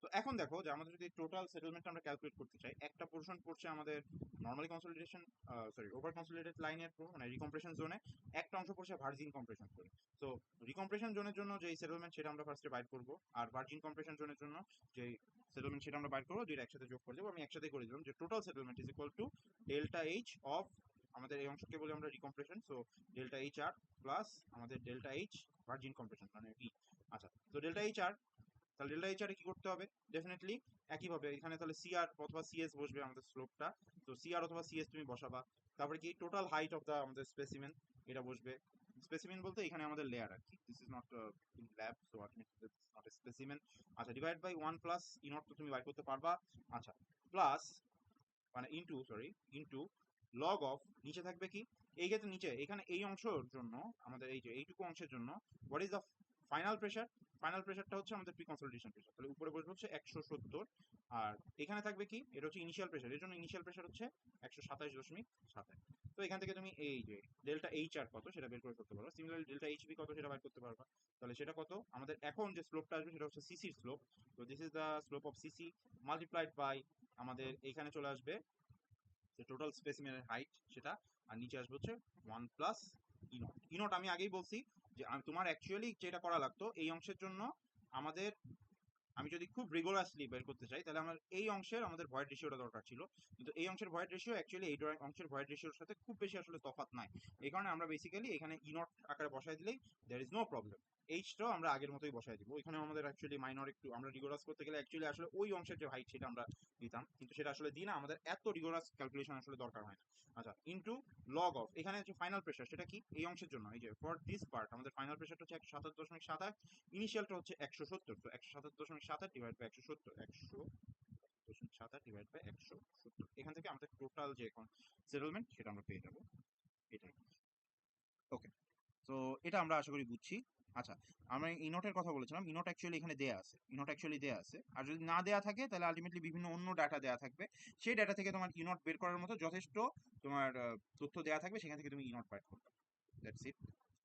তো এখন দেখো যে আমাদের যদি টোটাল সেটেলমেন্ট আমরা ক্যালকুলেট করতে চাই, একটা পোর্শন পড়ছে আমাদের normally consolidation, sorry over consolidated লাইনের মানে রিকম্প্রেশন জোনে, একটা অংশ পড়ছে ভার্জিন কম্প্রেশন করে। তো রিকম্প্রেশন জোনের জন্য যে সেটেলমেন্ট সেটা আমরা ফার্স্টে বাইর করবো, আর ভার্জিন কম্প্রেশন জোনের জন্য যে সেটেলমেন্ট সেটা আমরা বাইর করবো, দুইটা একসাথে যোগ করে দেবো। আমি একসাথে করে দিলাম যে total settlement is equal to delta H of, আমাদের এই অংশকে বলি আমরা রিকম্প্রেশন, so delta H R plus আমাদের ডেল্টা এইচ ভার্জিন কম্প্রেশন মানে ই। আচ্ছা, তো ডেল্টা এইচ আর, তাহলে ডেল্টা এইচ আর কি করতে হবে? ডেফিনেটলি একইভাবে এখানে তাহলে সিআর অথবা সিএস বসবে আমাদের স্লোপটা। তো সিআর অথবা সিএস তুমি বসাবা। তারপরে কি টোটাল হাইট অফ দা আমাদের স্পেসিমেন, এটা বসবে। স্পেসিমেন বলতে এখানে আমাদের লেয়ার আর কি, this is not in lab, so not a specimen. আচ্ছা, divide by 1 plus E naught তো তুমি বাইর করতে পারবা। আচ্ছা, প্লাস মানে into, sorry, into log of, নিচে থাকবে কি? এই ক্ষেত্রে নিচে এখানে এই অংশের জন্য আমাদের এই যে এইটুকু অংশের জন্য what is the final pressure? Final প্রেশারটা হচ্ছে আমাদের প্রি কনসোলিডেশন প্রেশার, তাহলে উপরে বসবে হচ্ছে 170। আর এখানে থাকবে কি? এটা হচ্ছে ইনিশিয়াল প্রেশার, এর জন্য ইনিশিয়াল প্রেশার হচ্ছে 127.7। তো এখান থেকে তুমি এই যে ডেল্টা এইচ আর কত সেটা বের করে করতে পারো। সিমিলারলি ডেল্টা এইচবি কত সেটা বের করতে পারবা। তাহলে সেটা কত? আমাদের এখন যে স্লোপটা আসবে সেটা হচ্ছে সিসির স্লোপ। তো this is the slope of CC multiplied by আমাদের এখানে চলে আসবে যে টোটাল স্পেসিমেনের হাইট সেটা, আর নিচে আসবে হচ্ছে 1 প্লাস ইনট। ইনট আমি আগেই বলছি যে তোমার অ্যাকচুয়ালি যেটা করা লাগতো এই অংশের জন্য আমাদের, আমি যদি খুব রিগোরাসলি বের করতে চাই তাহলে আমার এই অংশের আমাদের ভয়েড রেশিওটা দরকার ছিল, কিন্তু এই অংশের ভয়েড রেশিও অ্যাকচুয়ালি এই অংশের ভয়েড রেশিওর সাথে খুব বেশি আসলে তফাৎ নাই। এই কারণে আমরা বেসিক্যালি এখানে ইনট আকারে বসাই দিলেই দেয়ার ইজ নো প্রবলেম। এইচটাও আমরা আগের মতোই বসাই দিব, এখানে আমাদের অ্যাকচুয়ালি মাইনর একটু আমরা রিগোরাস করতে গেলে অ্যাকচুয়ালি আসলে ওই অংশের যে হাইট সেটা আমরা দিতাম, কিন্তু সেটা আসলে দিই না, আমাদের এত রিগোরাস ক্যালকুলেশন আসলে দরকার হয় না। আচ্ছা, ইনটু লগ অফ, এখানে যে ফাইনাল প্রেশার সেটা কি এই অংশের জন্য, এই যে ফর দিস পার্ট আমাদের ফাইনাল প্রেশারটা হচ্ছে 127.78, ইনিশিয়ালটা হচ্ছে 170, তো 127.78 ডিভাইড বাই 170, 100.78 ডিভাইড বাই 170, এখান থেকে আমাদের টোটাল যে সেটেলমেন্ট সেটা আমরা পেয়ে যাবো, এটাই। ওকে, তো এটা আমরা আশা করি বুঝছি। আচ্ছা, আমরা ইনোটের কথা বলেছিলাম, ইনোট অ্যাকচুয়ালি এখানে দেয়া আছে, ইনোট অ্যাকচুয়ালি দেয়া আছে, আর যদি না দেয়া থাকে তাহলে আলটিমেটলি বিভিন্ন অন্য ডাটা দেয়া থাকবে, সেই ডাটা থেকে তোমার ইনোট বের করার মতো যথেষ্ট তোমার তথ্য দেয়া থাকবে, সেখান থেকে তুমি ইনোট বের করবে। That's it.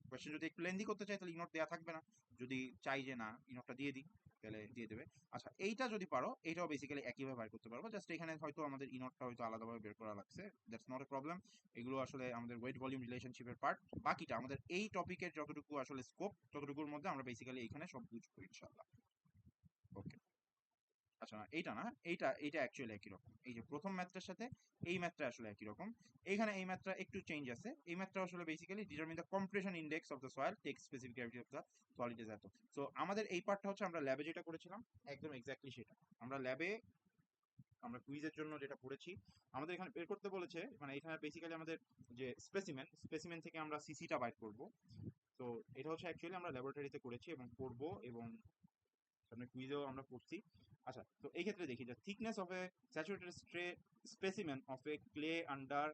কোয়েশ্চেন যদি একটু লেন্দি করতে চাই তাহলে ইনোট দেয়া থাকবে না, যদি চাই যে না ইনোটটা দিয়ে দিই তাহলে দিয়ে দেবে। আচ্ছা, এইটা যদি পারো এইটাও বেসিক্যালি একইভাবে বের করতে পারবো, জাস্ট এখানে হয়তো আমাদের ইনোটটা হয়তো আলাদাভাবে বের করা লাগছে, দ্যাটস নট এ প্রবলেম। এগুলো আসলে আমাদের ওয়েট ভলিউম রিলেশনশিপের পার্ট, বাকিটা আমাদের এই টপিকের যতটুকু আসলে স্কোপ ততটুকুর মধ্যে আমরা বেসিক্যালি এখানে সব বুঝবো ইনশাআল্লাহ। ওকে, আচ্ছা না এইটা না, এইটা এইটা অ্যাকচুয়ালি একই রকম, এই যে প্রথম ম্যাথটার সাথে এই ম্যাথটা আসলে একই রকম। এইখানে এই ম্যাথটা একটু চেঞ্জ আছে, এই ম্যাথটা আসলে basically determine the compression index of the soil take specific gravity of the solid is এত। সো আমাদের এই পার্টটা হচ্ছে আমরা ল্যাবে যেটা করেছিলাম একদম এক্স্যাক্টলি সেটা আমরা ল্যাবে আমরা কুইজের জন্য যেটা পড়েছি, আমাদের এখানে বের করতে বলেছে, মানে এখানে বেসিক্যালি আমাদের যে স্পেসিমেন থেকে আমরা সিসিটা বাইর করব। তো এটা হচ্ছে অ্যাকচুয়ালি আমরা ল্যাবরেটরিতে করেছি এবং করব, এবং সামনে কুইজেও আমরা পড়ছি। আচ্ছা, তো এই ক্ষেত্রে দেখি যে thickness of A saturated specimen of A clay under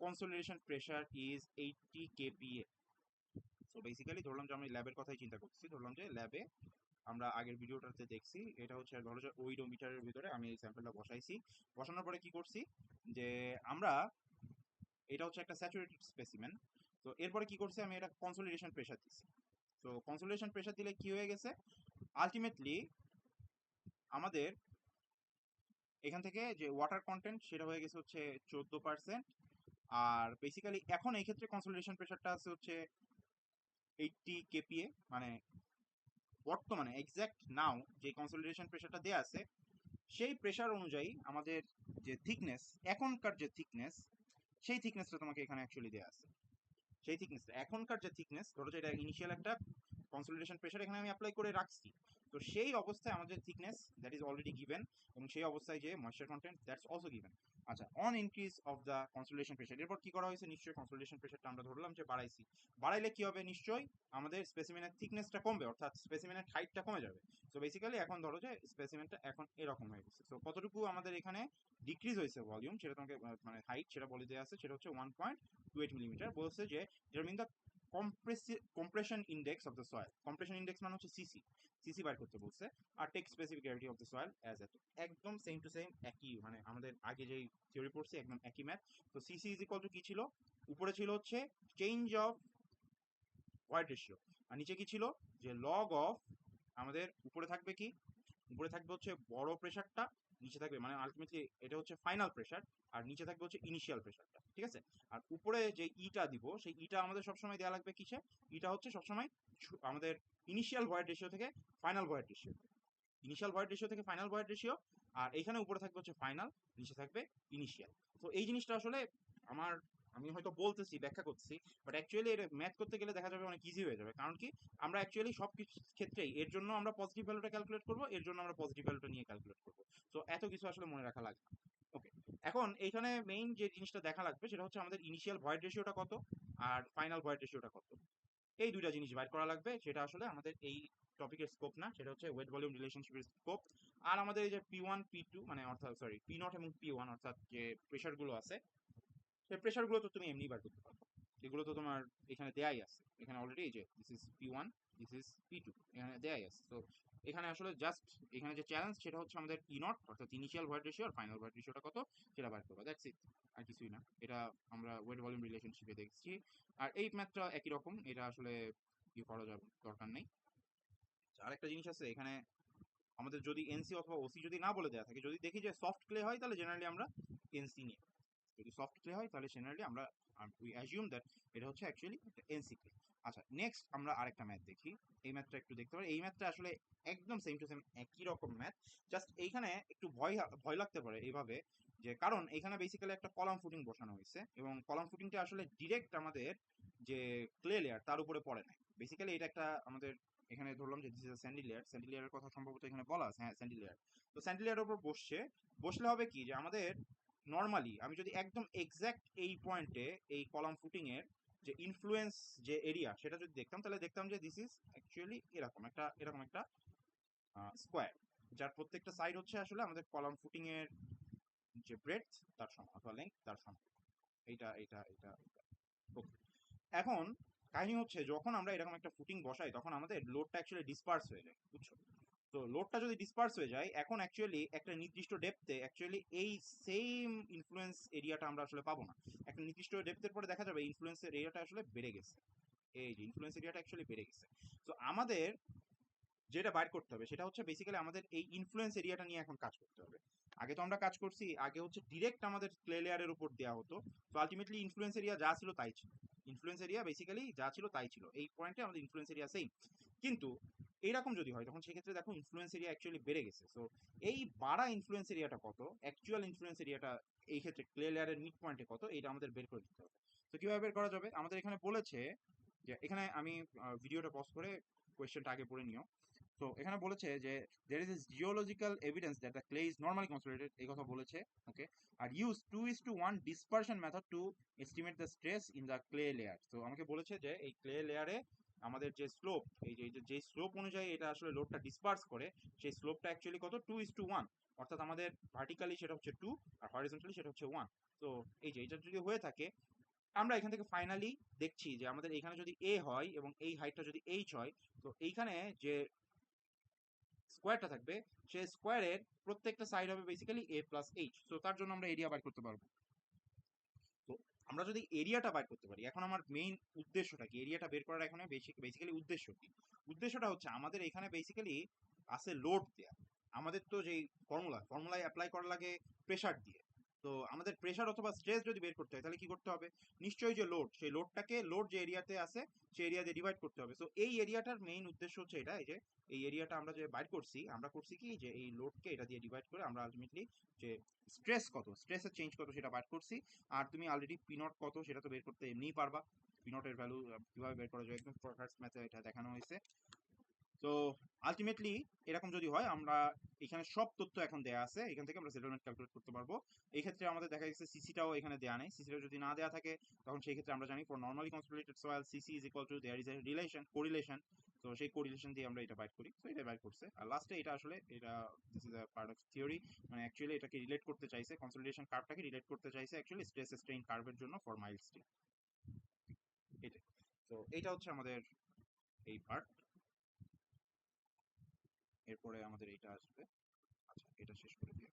consolidation pressure is 80 kPa। So basically ধরলাম যে আমি ল্যাবের কথাই চিন্তা করছি, ধরলাম যে ল্যাবে আমরা আগের ভিডিওটাতে দেখছি, এটা হচ্ছে ধরো যে ওইডোমিটারের ভিতরে আমি এই স্যাম্পলটা বসাইছি, বসানোর পরে কি করছি যে আমরা, এটা হচ্ছে একটা স্যাচুরেটেড স্পেসিমেন, তো এরপরে কি করছি আমি এটা কনসোলিডেশন প্রেশার দিছি। তো কনসোলিডেশন প্রেশার দিলে কি হয়ে গেছে, আলটিমেটলি আমাদের এখান থেকে যে ওয়াটার কন্টেন্ট সেটা হয়ে গেছে হচ্ছে 14%। আর বেসিক্যালি এখন এই ক্ষেত্রে কনসোলিডেশন প্রেশারটা আছে হচ্ছে 80 kPa, মানে বর্তমানে এক্স্যাক্ট নাও যে কনসোলিডেশন প্রেশারটা দেয়া আছে সেই প্রেশার অনুযায়ী আমাদের যে থিকনেস, এখনকার যে থিকনেস, সেই থিকনেসটা তোমাকে এখানে অ্যাকচুয়ালি দেয়া আছে। সেই থিকনেসটা এখনকার যে থিকনেস, ধরো যে এটা ইনিশিয়াল একটা কনসোলিডেশন প্রেশার এখানে আমি অ্যাপ্লাই করে রাখছি, তো সেই অবস্থায় আমাদের thickness that is already given, এবং সেই অবস্থায় যে moisture content that's also given. আচ্ছা, on increase of the consolidation pressure, এরপর কি করা হয়েছে, নিশ্চয়ই কনসোলিডেশন প্রেশারটা আমরা ধরলাম যে বাড়াইছি, বাড়াইলে কি হবে, নিশ্চয়ই আমাদের স্পেসিমেনের থিকনেসটা কমবে, অর্থাৎ স্পেসিমেনের হাইটটা কমে যাবে। সো বেসিক্যালি এখন ধরো যে স্পেসিমেনটা এখন এরকম হয়ে গেছে, তো কতটুকু আমাদের এখানে ডিক্রিজ হয়েছে ভলিউম সেটা তোমাকে মানে হাইট সেটা বলে দেওয়া আছে, সেটা হচ্ছে 1.28 মিলিমিটার। বলছে যে determine the compression index of the soil, compression index মানে হচ্ছে সিসি, সিসি বার করতে বলছে, আর take specific gravity of the soil as এত, একদম সেম টু সেম একই, মানে আমাদের আগে যেই থিওরি পড়ছি একদম একই ম্যাথ। তো সিসি ইজ ইকুয়াল টু কি ছিল, উপরে ছিল হচ্ছে চেঞ্জ অফ ওয়াইড রেশিও, আর নিচে কি ছিল যে লগ অফ, আমাদের উপরে থাকবে কি, উপরে থাকবে হচ্ছে বড় প্রেশারটা, নিচে থাকবে মানে আলটিমেটলি এটা হচ্ছে ফাইনাল প্রেশার, আর নিচে থাকবে হচ্ছে ইনিশিয়াল প্রেশারটা, ঠিক আছে। আর উপরে যে ইটা দিব সেই ইটা আমাদের সবসময় দেওয়া লাগবে কিসে, ইটা হচ্ছে সবসময় আমাদের ইনিশিয়াল ভয়েড রেশিও থেকে final void ratio, initial void ratio থেকে ফাইনাল ভয়েড রেশিও, আর এখানে উপরে থাকবে হচ্ছে ফাইনাল, নিচে থাকবে ইনিশিয়াল। তো এই জিনিসটা আসলে আমার, আমি হয়তো বলতেছি ব্যাখ্যা করছি, বাট অ্যাকচুয়ালি এটা ম্যাথ করতে গেলে দেখা যাবে অনেক ইজি হয়ে যাবে, কারণ কি আমরা অ্যাকচুয়ালি সব কিছু ক্ষেত্রেই এর জন্য আমরা পজিটিভ ভ্যালুটা ক্যালকুলেট করবো, এর জন্য আমরা পজিটিভ ভ্যালুটা নিয়ে ক্যালকুলেট করবো। তো এত কিছু আসলে মনে রাখা লাগে না। ওকে, এখন এইখানে মেইন যে জিনিসটা দেখা লাগবে সেটা হচ্ছে আমাদের ইনিশিয়াল ভয়েড রেশিওটা কত আর ফাইনাল ভয়েড রেশিওটা কত, এই দুইটা জিনিস বাইর করা লাগবে, সেটা আসলে আমাদের এই টপিকের স্কোপ না, সেটা হচ্ছে ওয়েট ভলিউম রিলেশনশিপের স্কোপ। আর আমাদের এই যে P1 P2 মানে অর্থাৎ সরি P0 এবং P1 অর্থাৎ যে প্রেশার গুলো আছে, সেই প্রেশার গুলো তো তুমি এমনি বার করতে পারবে, এগুলো তো তোমার এখানে দেয়াই আছে, এখানে অলরেডি এই যে this is P1, this is P2, এখানে দেয়াই আছে। তো এখানে আসলে জাস্ট এখানে যে চ্যালেঞ্জ সেটা হচ্ছে আমাদের E0 অর্থাৎ ইনিশিয়াল ভয়েড রেশিও আর ফাইনাল ভয়েড রেশিওটা কত সেটা বার করবা, দ্যাটস ইট, আর কিছুই না। এটা আমরা ওয়েট ভলিউম রিলেশনশিপে দেখছি, আর এই ম্যাথটা একই রকম, এটা আসলে কি করা যাবে দরকার নেই। আরেকটা জিনিস আছে এখানে, আমাদের যদি এনসি অথবা ওসি যদি না বলে দেওয়া থাকে, যদি দেখি যে সফট ক্লে হয় তাহলে জেনারেলি আমরা এনসি নিই, যদি সফট ক্লে হয় তাহলে জেনারেলি আমরা উই অ্যাজিউম দ্যাট এটা হচ্ছে অ্যাকচুয়ালি একটা এনসি ক্লে। আচ্ছা, নেক্সট আমরা আরেকটা ম্যাথ দেখি, এই ম্যাথটা একটু দেখতে পারি, এই ম্যাথটা আসলে একদম সেম টু সেম একই রকম ম্যাথ, জাস্ট এইখানে একটু ভয় ভয় লাগতে পারে এইভাবে, যে কারণ এখানে বেসিক্যালি একটা কলাম ফুটিং বসানো হয়েছে, এবং কলাম ফুটিংটা আসলে ডিরেক্ট আমাদের যে ক্লে লেয়ার তার উপরে পড়ে নাই, বেসিক্যালি এটা একটা আমাদের এখানে ধরলাম যে this is Sandy layer, Sandy লেয়ারের কথা সম্ভবত এখানে বলা আছে, হ্যাঁ স্যান্ডি লেয়ার। তো স্যান্ডি লেয়ারের উপর বসলে হবে কি যে আমাদের নর্মালি আমি যদি একদম এক্সাক্ট এই পয়েন্টে এই কলাম ফুটিং এর যে ইনফ্লুয়েন্স যে এরিয়া সেটা যদি দেখতাম, তাহলে দেখতাম যে দিস ইজ অ্যাকচুয়ালি এরকম একটা স্কোয়ার, যার প্রত্যেকটা সাইড হচ্ছে আসলে আমাদের কলাম ফুটিং এর যে ব্রেডথ তার সমান অথবা লেন্থ তার সমান। এইটা এইটা এটা ওকে। এখন কাহিনী হচ্ছে যখন আমরা এরকম একটা ফুটিং বসাই তখন আমাদের লোডটা অ্যাকচুয়ালি ডিসপার্স হয়ে যায়, বুঝছো? তো লোডটা যদি ডিসপার্স হয়ে যায়, এখন অ্যাকচুয়ালি একটা নির্দিষ্ট ডেপথে অ্যাকচুয়ালি এই সেম ইনফ্লুয়েন্স এরিয়াটা আমরা আসলে পাবো না। একটা নির্দিষ্ট ডেপথের পরে দেখা যাবে ইনফ্লুয়েন্সের এরিয়াটা আসলে বেড়ে গেছে, এই যে ইনফ্লুয়েন্স এরিয়াটা অ্যাকচুয়ালি বেড়ে গেছে। তো আমাদের যেটা বাইর করতে হবে সেটা হচ্ছে বেসিক্যালি আমাদের এই ইনফ্লুয়েন্স এরিয়াটা নিয়ে এখন কাজ করতে হবে। আগে তো আমরা কাজ করছি, আগে হচ্ছে ডিরেক্ট আমাদের ক্লে লেয়ারের উপর দেওয়া হতো। তো আলটিমেটলি ইনফ্লুয়েন্স এরিয়া যা ছিল তাই ছিল, ইনফ্লুয়েন্স এরিয়া বেসিক্যালি যা ছিল তাই ছিল, এই পয়েন্টে আমাদের ইনফ্লুয়েন্স এরিয়া সেম। কিন্তু এইরকম যদি হয় তখন সেক্ষেত্রে দেখো ইনফ্লুয়েন্স এরিয়া অ্যাকচুয়ালি বেড়ে গেছে। সো এই বাড়া ইনফ্লুয়েন্স এরিয়াটা কত, অ্যাকচুয়াল ইনফ্লুয়েন্স এরিয়াটা এই ক্ষেত্রে ক্লে লেয়ারের মিড পয়েন্টে কত, এটা আমাদের বের করে দিতে হবে। তো কিভাবে বের করা যাবে? আমাদের এখানে বলেছে যে, এখানে আমি ভিডিওটা পজ করে কোয়েশ্চেনটা আগে পড়ে নিও। তো এখানে বলেছে যে there is geological evidence that the clay is normally consolidated, এই কথা বলেছে। ওকে, আর use 2:1 dispersion method to estimate the stress in the clay layer। তো আমাকে বলেছে যে এই ক্লে লেয়ারে আমাদের যে স্লোপ, যে স্লোপ অনুযায়ী এটা আসলে লোডটা ডিসপার্স করে, সেই স্লোপটা অ্যাকচুয়ালি কত, 2:1। অর্থাৎ আমাদের ভার্টিক্যালি সেটা হচ্ছে 2 আর হরিজন্টালি সেটা হচ্ছে 1। তো এই যে এটা যদি হয়ে থাকে, আমরা এখান থেকে ফাইনালি দেখছি যে আমাদের এখানে যদি এ হয় এবং এই হাইটটা যদি এইচ হয়, তো এইখানে যে স্কোয়ারটা থাকবে সেই স্কোয়ারের প্রত্যেকটা সাইড হবে বেসিক্যালি এ প্লাস এইচ। তো তার জন্য আমরা এরিয়া বাইর করতে পারবো। তো আমরা যদি এরিয়াটা বাইর করতে পারি, এখন আমার মেইন উদ্দেশ্যটা কি, এরিয়াটা বের করার এখানে বেসিক্যালি উদ্দেশ্য কি? উদ্দেশ্যটা হচ্ছে আমাদের এখানে বেসিক্যালি আছে লোড দেয়া। আমাদের তো যেই ফর্মুলায় অ্যাপ্লাই করা লাগে প্রেসার দিয়ে। তো আমাদের প্রেসার অথবা স্ট্রেস যদি বের করতে হয় তাহলে কি করতে হবে? নিশ্চয়ই যে লোড, সেই লোডটাকে লোড যে এরিয়াতে আছে সেই এরিয়া দিয়ে ডিভাইড করতে হবে। সো এই এরিয়াটার মেইন উদ্দেশ্য হচ্ছে এটা, এই যে এই এরিয়াটা আমরা যে বাইর করছি, আমরা করছি কি যে এই লোডকে এটা দিয়ে ডিভাইড করে আমরা আলটিমেটলি যে স্ট্রেস কত, স্ট্রেসের চেঞ্জ কত সেটা বাইর করছি। আর তুমি অলরেডি পিনট কত সেটা তো বের করতে এমনিই পারবা। পিনটের ভ্যালু কিভাবে বের করা যায় একদম ফার্স্ট ম্যাথে এটা দেখানো হয়েছে। তো আলটিমেটলি এরকম যদি হয়, আমরা এখানে সব তথ্য এখন দেয়া আছে, এখান থেকে আমরা সেটেলমেন্ট ক্যালকুলেট করতে পারবো। এই ক্ষেত্রে আমাদের দেখা গেছে সিসিটাও এখানে দেয়া নেই, সিসিটা যদি না দেয়া থাকে তখন সেই ক্ষেত্রে আমরা জানি for normally consolidated soil CC is equal to there is a correlation. তো সেই কোরিলেশন দিয়ে আমরা এটা বাইর করি। তো এটা বাইর করছে আর লাস্টে এটা আসলে এটা this is a part of theory, মানে অ্যাকচুয়ালি এটাকে রিলেট করতে চাইছে, কনসোলিডেশন কার্ভটাকে রিলেট করতে চাইছে অ্যাকচুয়ালি স্ট্রেস স্ট্রেইন কার্ভের জন্য ফর মাইল স্টিল। এটাই। তো এইটা হচ্ছে আমাদের এই পার্ট। এরপরে আমাদের এইটা আসবে। আচ্ছা, এটা শেষ করে দিই।